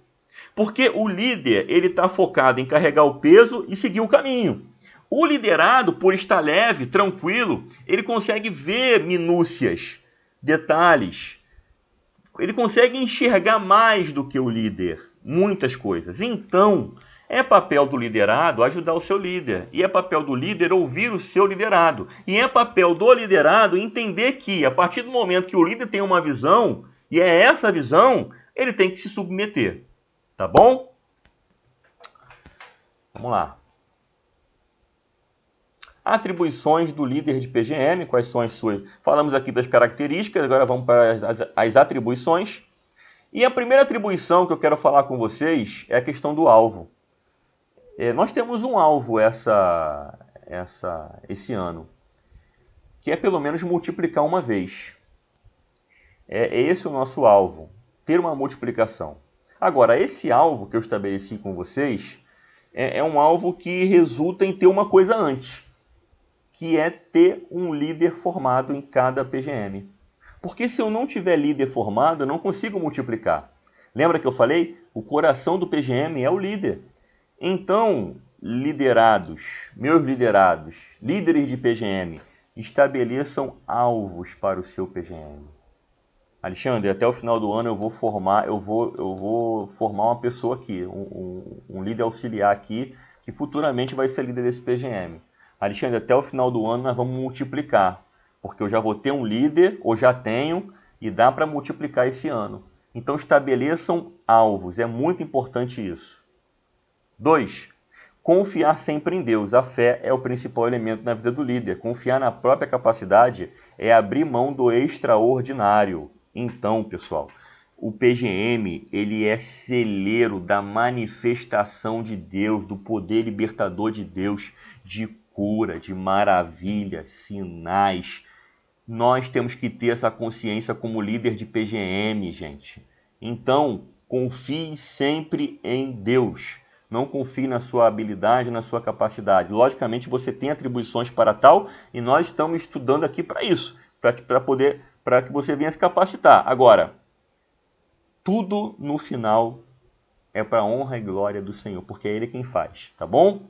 Porque o líder ele está focado em carregar o peso e seguir o caminho. O liderado, por estar leve, tranquilo, ele consegue ver minúcias, detalhes. Ele consegue enxergar mais do que o líder, muitas coisas. Então, é papel do liderado ajudar o seu líder. E é papel do líder ouvir o seu liderado. E é papel do liderado entender que, a partir do momento que o líder tem uma visão, e é essa visão, ele tem que se submeter. Tá bom? Vamos lá. Atribuições do líder de PGM, quais são as suas? Falamos aqui das características, agora vamos para as atribuições. E a primeira atribuição que eu quero falar com vocês é a questão do alvo. Nós temos um alvo esse ano, que é pelo menos multiplicar uma vez. Esse é o nosso alvo, ter uma multiplicação. Agora, esse alvo que eu estabeleci com vocês é um alvo que resulta em ter uma coisa antes, que é ter um líder formado em cada PGM. Porque se eu não tiver líder formado, eu não consigo multiplicar. Lembra que eu falei? O coração do PGM é o líder. Então, liderados, meus liderados, líderes de PGM, estabeleçam alvos para o seu PGM. Alexandre, até o final do ano eu vou formar uma pessoa aqui, um líder auxiliar aqui, que futuramente vai ser líder desse PGM. Alexandre, até o final do ano nós vamos multiplicar, porque eu já vou ter um líder, ou já tenho, e dá para multiplicar esse ano. Então estabeleçam alvos, é muito importante isso. 2. Confiar sempre em Deus. A fé é o principal elemento na vida do líder. Confiar na própria capacidade é abrir mão do extraordinário. Então, pessoal, o PGM ele é celeiro da manifestação de Deus, do poder libertador de Deus, de cura, de maravilha, sinais. Nós temos que ter essa consciência como líder de PGM, gente. Então, confie sempre em Deus. Não confie na sua habilidade, na sua capacidade. Logicamente, você tem atribuições para tal e nós estamos estudando aqui para isso, para que você venha se capacitar. Agora, tudo no final é para a honra e glória do Senhor, porque é Ele quem faz, tá bom?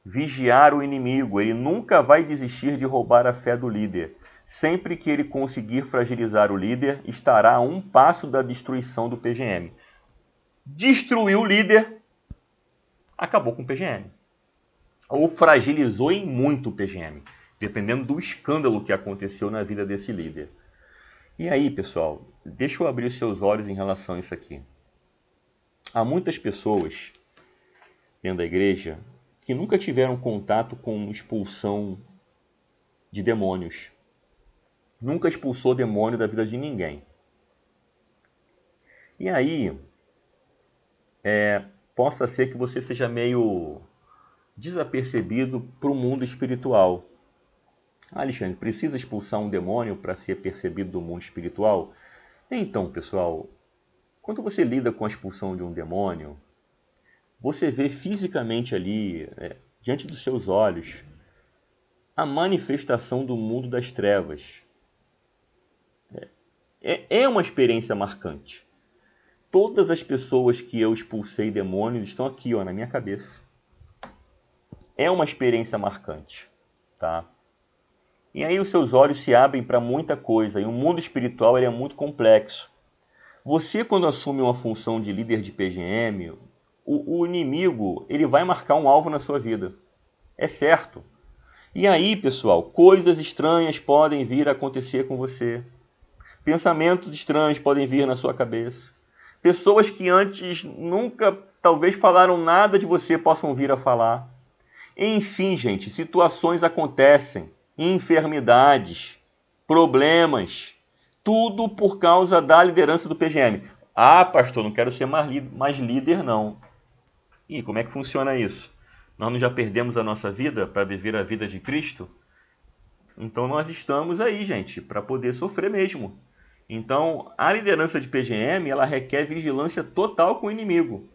Vigiar o inimigo. Ele nunca vai desistir de roubar a fé do líder. Sempre que ele conseguir fragilizar o líder, estará a um passo da destruição do PGM. Destruiu o líder, acabou com o PGM. Ou fragilizou em muito o PGM, dependendo do escândalo que aconteceu na vida desse líder. E aí, pessoal, deixa eu abrir os seus olhos em relação a isso aqui. Há muitas pessoas dentro da igreja que nunca tiveram contato com expulsão de demônios. Nunca expulsou demônio da vida de ninguém. E aí, possa ser que você seja meio desapercebido para o mundo espiritual. Alexandre, precisa expulsar um demônio para ser percebido do mundo espiritual? Então, pessoal, quando você lida com a expulsão de um demônio, você vê fisicamente ali, diante dos seus olhos, a manifestação do mundo das trevas. É uma experiência marcante. Todas as pessoas que eu expulsei demônios estão aqui, na minha cabeça. É uma experiência marcante, tá? E aí os seus olhos se abrem para muita coisa. E o mundo espiritual ele é muito complexo. Você, quando assume uma função de líder de PGM, o inimigo ele vai marcar um alvo na sua vida. É certo. E aí, pessoal, coisas estranhas podem vir a acontecer com você. Pensamentos estranhos podem vir na sua cabeça. Pessoas que antes nunca, talvez, falaram nada de você possam vir a falar. Enfim, gente, situações acontecem, enfermidades, problemas, Tudo por causa da liderança do PGM. Ah, pastor, não quero ser mais líder, não. E como é que funciona isso? Nós não já perdemos a nossa vida para viver a vida de Cristo? Então nós estamos aí, gente, para poder sofrer mesmo. Então, a liderança de PGM, ela requer vigilância total com o inimigo.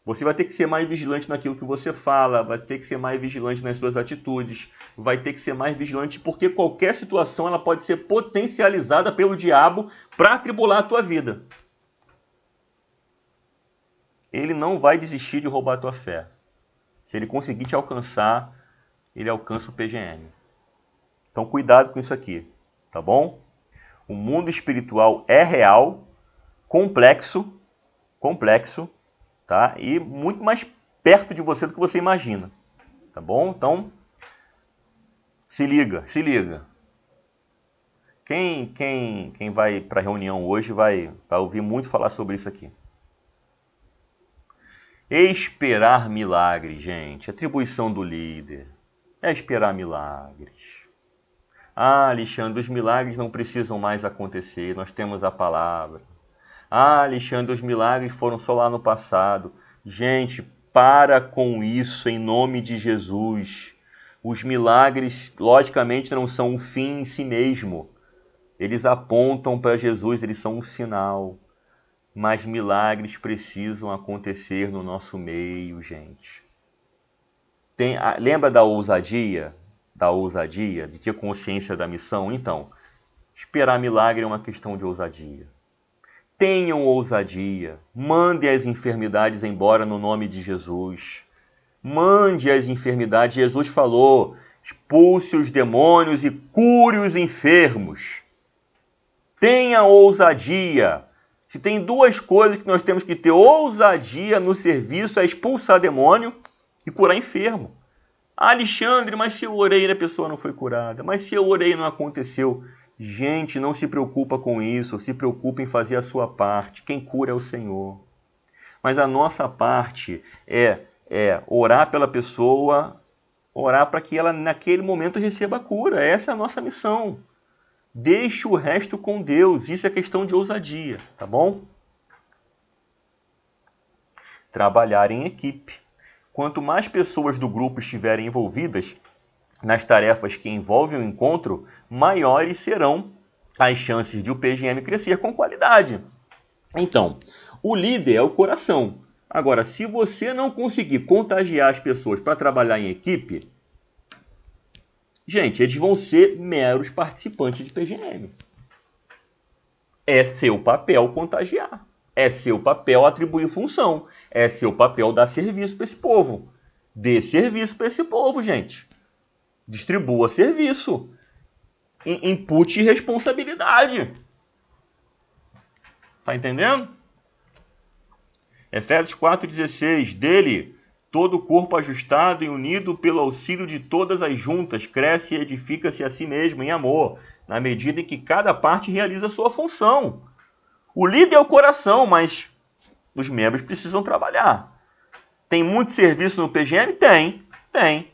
Você vai ter que ser mais vigilante naquilo que você fala, vai ter que ser mais vigilante nas suas atitudes, vai ter que ser mais vigilante porque qualquer situação ela pode ser potencializada pelo diabo para atribular a tua vida. Ele não vai desistir de roubar a tua fé. Se ele conseguir te alcançar, ele alcança o PGM. Então cuidado com isso aqui, tá bom? O mundo espiritual é real, complexo, tá? E muito mais perto de você do que você imagina, tá bom? Então, se liga. Quem vai para a reunião hoje vai ouvir muito falar sobre isso aqui. Esperar milagres, gente. Atribuição do líder. É esperar milagres. Ah, Alexandre, os milagres não precisam mais acontecer. Nós temos a palavra. Ah, Alexandre, os milagres foram só lá no passado. Gente, para com isso em nome de Jesus. Os milagres, logicamente, não são um fim em si mesmo. Eles apontam para Jesus, eles são um sinal. Mas milagres precisam acontecer no nosso meio, gente. Lembra da ousadia? De ter consciência da missão? Então, esperar milagre é uma questão de ousadia. Tenham ousadia. Mandem as enfermidades embora no nome de Jesus. Mande as enfermidades. Jesus falou, expulse os demônios e cure os enfermos. Tenha ousadia. Se tem duas coisas que nós temos que ter ousadia no serviço, é expulsar demônio e curar enfermo. Ah, Alexandre, mas se eu orei e a pessoa não foi curada? Mas se eu orei e não aconteceu? Gente, não se preocupa com isso, se preocupa em fazer a sua parte. Quem cura é o Senhor. Mas a nossa parte é orar pela pessoa, orar para que ela naquele momento receba a cura. Essa é a nossa missão. Deixe o resto com Deus. Isso é questão de ousadia, tá bom? Trabalhar em equipe. Quanto mais pessoas do grupo estiverem envolvidas nas tarefas que envolvem o encontro, maiores serão as chances de o PGM crescer com qualidade. Então, o líder é o coração. Agora, se você não conseguir contagiar as pessoas para trabalhar em equipe, gente, eles vão ser meros participantes de PGM. É seu papel contagiar. É seu papel atribuir função. É seu papel dar serviço para esse povo. Dê serviço para esse povo, gente. Distribua serviço. Impute responsabilidade. Tá entendendo? Efésios 4,16. Dele, todo o corpo ajustado e unido pelo auxílio de todas as juntas, cresce e edifica-se a si mesmo em amor, na medida em que cada parte realiza a sua função. O líder é o coração, mas os membros precisam trabalhar. Tem muito serviço no PGM? Tem.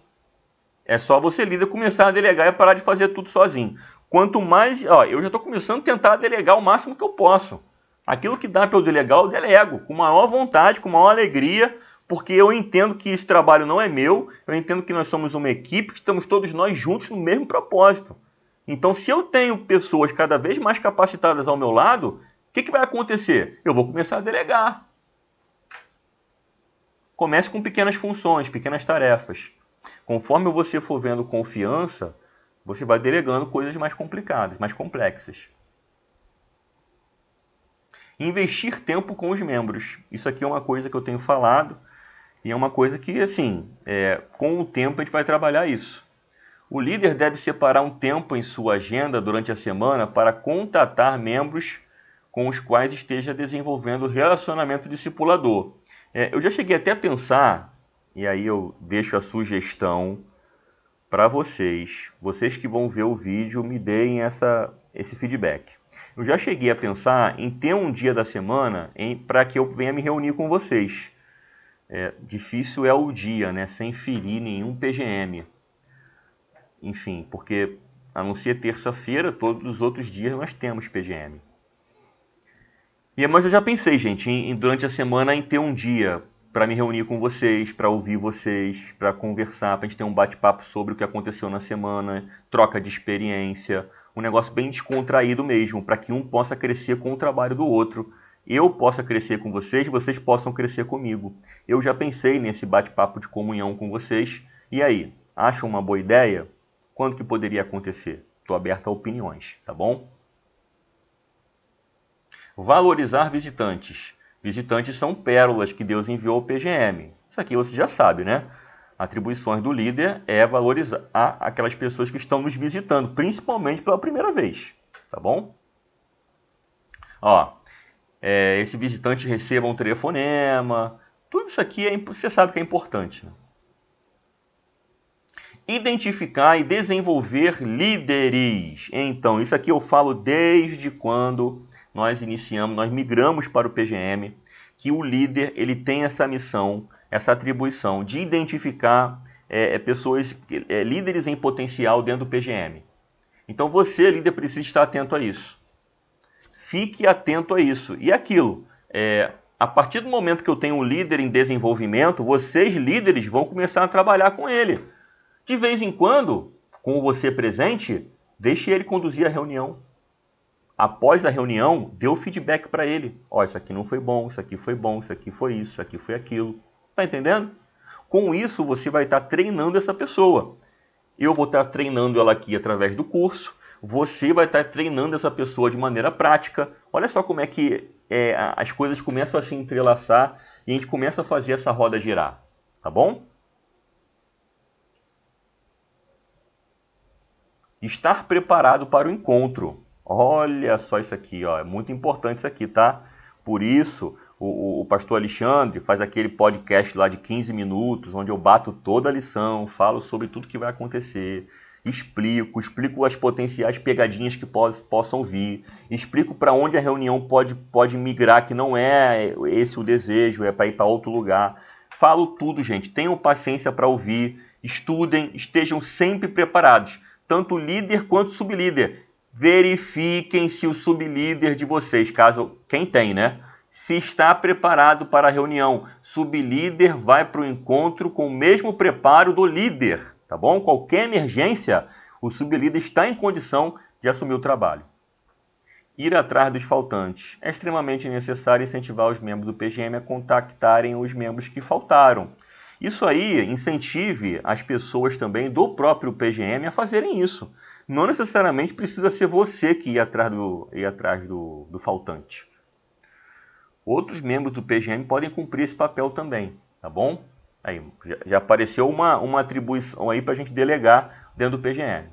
É só você, líder, começar a delegar e parar de fazer tudo sozinho. Quanto mais... eu já estou começando a tentar delegar o máximo que eu posso. Aquilo que dá para eu delegar, eu delego. Com maior vontade, com maior alegria, porque eu entendo que esse trabalho não é meu, eu entendo que nós somos uma equipe, que estamos todos nós juntos no mesmo propósito. Então, se eu tenho pessoas cada vez mais capacitadas ao meu lado, o que vai acontecer? Eu vou começar a delegar. Comece com pequenas funções, pequenas tarefas. Conforme você for vendo confiança, você vai delegando coisas mais complicadas, mais complexas. Investir tempo com os membros. Isso aqui é uma coisa que eu tenho falado e é uma coisa que, assim, com o tempo a gente vai trabalhar isso. O líder deve separar um tempo em sua agenda durante a semana para contatar membros com os quais esteja desenvolvendo relacionamento discipulador. Eu já cheguei até a pensar, e aí eu deixo a sugestão para vocês que vão ver o vídeo, me deem esse feedback. Eu já cheguei a pensar em ter um dia da semana para que eu venha me reunir com vocês. Difícil é o dia, né? Sem ferir nenhum PGM. Enfim, porque A não ser terça-feira, todos os outros dias nós temos PGM. Mas eu já pensei, gente, durante a semana em ter um dia para me reunir com vocês, para ouvir vocês, para conversar, para a gente ter um bate-papo sobre o que aconteceu na semana, troca de experiência, um negócio bem descontraído mesmo, para que um possa crescer com o trabalho do outro. Eu possa crescer com vocês, vocês possam crescer comigo. Eu já pensei nesse bate-papo de comunhão com vocês. E aí, acham uma boa ideia? Quando que poderia acontecer? Estou aberto a opiniões, tá bom? Valorizar visitantes. Visitantes são pérolas que Deus enviou ao PGM. Isso aqui você já sabe, né? Atribuições do líder é valorizar aquelas pessoas que estão nos visitando, principalmente pela primeira vez, tá bom? Ó, esse visitante receba um telefonema, tudo isso aqui você sabe que é importante. Né? Identificar e desenvolver líderes. Então, isso aqui eu falo desde quando nós migramos para o PGM, que o líder ele tem essa missão, essa atribuição de identificar pessoas, líderes em potencial dentro do PGM. Então você, líder, precisa estar atento a isso. Fique atento a isso. E aquilo, a partir do momento que eu tenho um líder em desenvolvimento, vocês, líderes, vão começar a trabalhar com ele. De vez em quando, com você presente, deixe ele conduzir a reunião. Após a reunião, dê o feedback para ele. Ó, isso aqui não foi bom, isso aqui foi bom, isso aqui foi isso, isso aqui foi aquilo. Tá entendendo? Com isso, você vai estar treinando essa pessoa. Eu vou estar treinando ela aqui através do curso. Você vai estar treinando essa pessoa de maneira prática. Olha só como é que as coisas começam a se entrelaçar e a gente começa a fazer essa roda girar. Tá bom? Estar preparado para o encontro. Olha só isso aqui, ó. É muito importante isso aqui, tá? Por isso, o pastor Alexandre faz aquele podcast lá de 15 minutos, onde eu bato toda a lição, falo sobre tudo que vai acontecer, explico as potenciais pegadinhas que possam vir, explico para onde a reunião pode migrar, que não é esse o desejo, é para ir para outro lugar. Falo tudo, gente. Tenham paciência para ouvir, estudem, estejam sempre preparados. Tanto líder quanto sublíder. Verifiquem se o sublíder de vocês, caso quem tem, né? Se está preparado para a reunião. Sublíder vai para o encontro com o mesmo preparo do líder, tá bom? Qualquer emergência, o sublíder está em condição de assumir o trabalho. Ir atrás dos faltantes. É extremamente necessário incentivar os membros do PGM a contactarem os membros que faltaram. Isso aí incentive as pessoas também do próprio PGM a fazerem isso. Não necessariamente precisa ser você que ir atrás do faltante. Outros membros do PGM podem cumprir esse papel também, tá bom? Aí, já apareceu uma atribuição aí para a gente delegar dentro do PGM.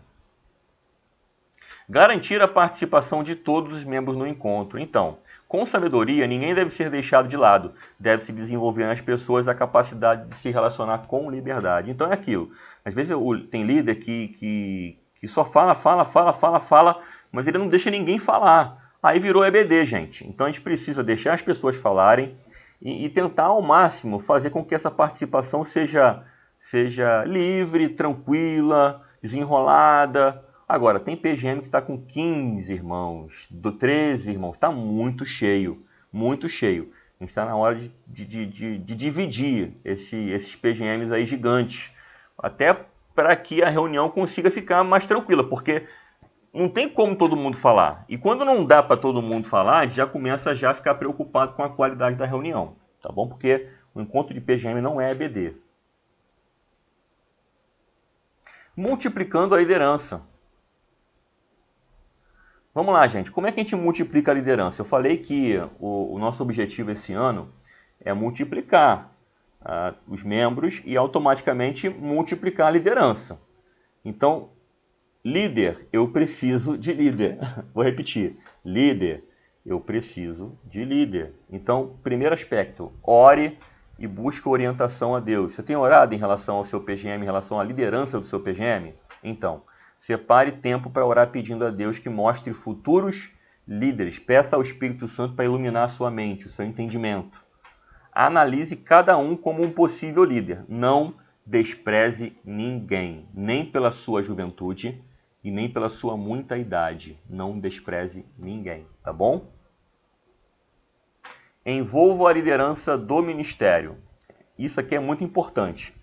Garantir a participação de todos os membros no encontro. Então, com sabedoria, ninguém deve ser deixado de lado. Deve-se desenvolver nas pessoas a capacidade de se relacionar com liberdade. Então é aquilo. Às vezes tem líder que só fala, mas ele não deixa ninguém falar. Aí virou EBD, gente. Então a gente precisa deixar as pessoas falarem e tentar ao máximo fazer com que essa participação seja livre, tranquila, desenrolada. Agora, tem PGM que está com 15 irmãos, 13 irmãos, está muito cheio, muito cheio. A gente está na hora de dividir esses PGMs aí gigantes, até para que a reunião consiga ficar mais tranquila, porque não tem como todo mundo falar. E quando não dá para todo mundo falar, a gente já começa a ficar preocupado com a qualidade da reunião, tá bom? Porque o encontro de PGM não é EBD. Multiplicando a liderança. Vamos lá, gente. Como é que a gente multiplica a liderança? Eu falei que o nosso objetivo esse ano é multiplicar os membros e automaticamente multiplicar a liderança. Então, líder, eu preciso de líder. Vou repetir. Líder, eu preciso de líder. Então, primeiro aspecto, ore e busque orientação a Deus. Você tem orado em relação ao seu PGM, em relação à liderança do seu PGM? Então, separe tempo para orar pedindo a Deus que mostre futuros líderes. Peça ao Espírito Santo para iluminar a sua mente, o seu entendimento. Analise cada um como um possível líder. Não despreze ninguém, nem pela sua juventude e nem pela sua muita idade. Não despreze ninguém, tá bom? Envolva a liderança do ministério. Isso aqui é muito importante.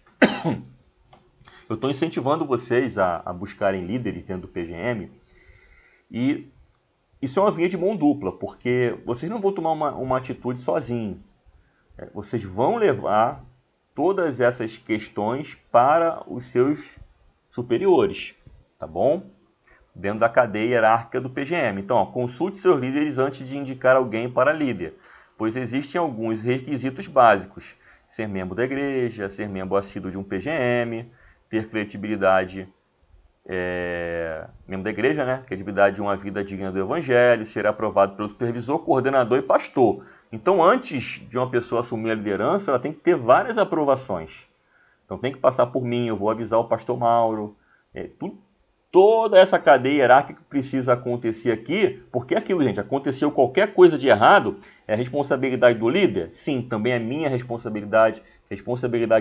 Eu estou incentivando vocês a buscarem líderes dentro do PGM, e isso é uma via de mão dupla, porque vocês não vão tomar uma atitude sozinhos. Vocês vão levar todas essas questões para os seus superiores, tá bom? Dentro da cadeia hierárquica do PGM. Então, ó, consulte seus líderes antes de indicar alguém para líder, pois existem alguns requisitos básicos: ser membro da igreja, ser membro assíduo de um PGM, ter credibilidade, membro da igreja, né? Credibilidade de uma vida digna do evangelho, ser aprovado pelo supervisor, coordenador e pastor. Então, antes de uma pessoa assumir a liderança, ela tem que ter várias aprovações. Então, tem que passar por mim, eu vou avisar o pastor Mauro. Toda essa cadeia hierárquica que precisa acontecer aqui, porque aquilo, gente, aconteceu qualquer coisa de errado, é a responsabilidade do líder? Sim, também é minha responsabilidade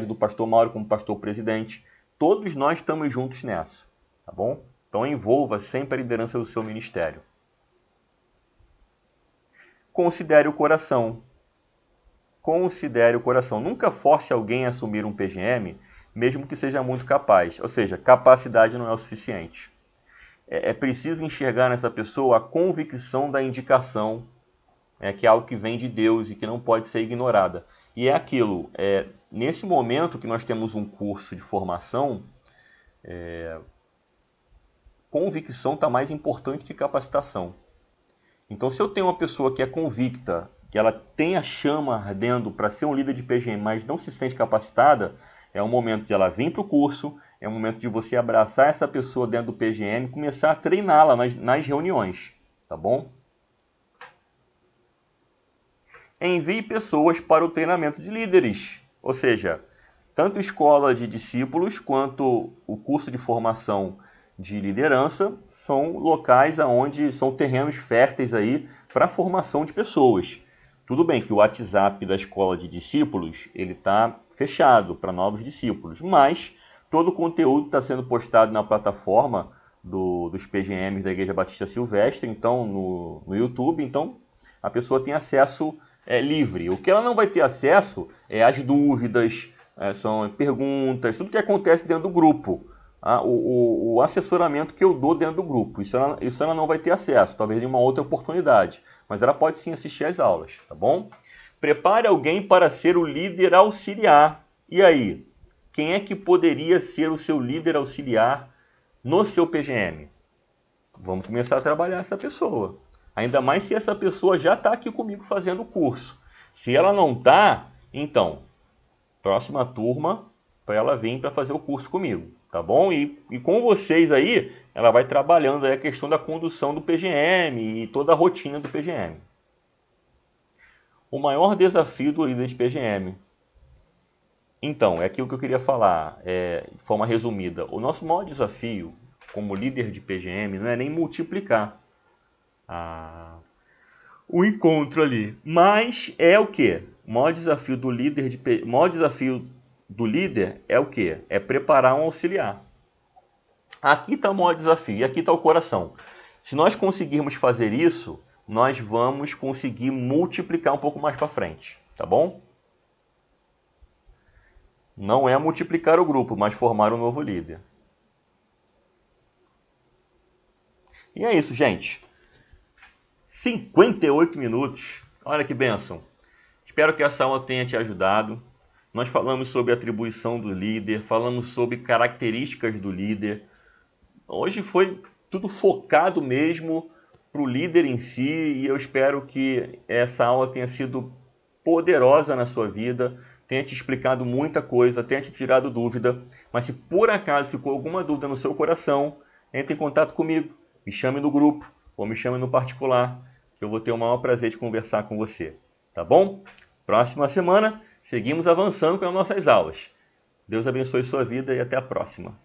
do pastor Mauro como pastor presidente. Todos nós estamos juntos nessa, tá bom? Então, envolva sempre a liderança do seu ministério. Considere o coração. Considere o coração. Nunca force alguém a assumir um PGM, mesmo que seja muito capaz. Ou seja, capacidade não é o suficiente. É preciso enxergar nessa pessoa a convicção da indicação, que é algo que vem de Deus e que não pode ser ignorada. E é aquilo, nesse momento que nós temos um curso de formação, convicção está mais importante que capacitação. Então, se eu tenho uma pessoa que é convicta, que ela tem a chama ardendo para ser um líder de PGM, mas não se sente capacitada, é o momento de ela vir para o curso, é o momento de você abraçar essa pessoa dentro do PGM e começar a treiná-la nas reuniões, tá bom? Envie pessoas para o treinamento de líderes, ou seja, tanto escola de discípulos quanto o curso de formação de liderança são locais onde são terrenos férteis aí para a formação de pessoas. Tudo bem que o WhatsApp da escola de discípulos ele está fechado para novos discípulos, mas todo o conteúdo está sendo postado na plataforma dos PGMs da Igreja Batista Silvestre, então no YouTube, então a pessoa tem acesso livre. O que ela não vai ter acesso é as dúvidas, são perguntas, tudo que acontece dentro do grupo. O assessoramento que eu dou dentro do grupo, isso ela não vai ter acesso, talvez em uma outra oportunidade, mas ela pode sim assistir às aulas, tá bom? Prepare alguém para ser o líder auxiliar. E aí, quem é que poderia ser o seu líder auxiliar no seu PGM? Vamos começar a trabalhar essa pessoa. Ainda mais se essa pessoa já está aqui comigo fazendo o curso. Se ela não está, então, próxima turma, para ela vir para fazer o curso comigo, tá bom? E com vocês aí, ela vai trabalhando aí a questão da condução do PGM e toda a rotina do PGM. O maior desafio do líder de PGM. Então, é aquilo que eu queria falar, de forma resumida. O nosso maior desafio como líder de PGM não é nem multiplicar o encontro ali, mas é o quê? O maior desafio do líder é o quê? É preparar um auxiliar. Aqui está o maior desafio e aqui está o coração. Se nós conseguirmos fazer isso, nós vamos conseguir multiplicar um pouco mais para frente, tá bom? Não é multiplicar o grupo, mas formar um novo líder. E é isso, gente. 58 minutos. Olha que bênção. Espero que essa aula tenha te ajudado. Nós falamos sobre atribuição do líder, falamos sobre características do líder. Hoje foi tudo focado mesmo para o líder em si e eu espero que essa aula tenha sido poderosa na sua vida, tenha te explicado muita coisa, tenha te tirado dúvida. Mas se por acaso ficou alguma dúvida no seu coração, entre em contato comigo, me chame no grupo ou me chame no particular, que eu vou ter o maior prazer de conversar com você. Tá bom? Próxima semana, seguimos avançando com as nossas aulas. Deus abençoe sua vida e até a próxima.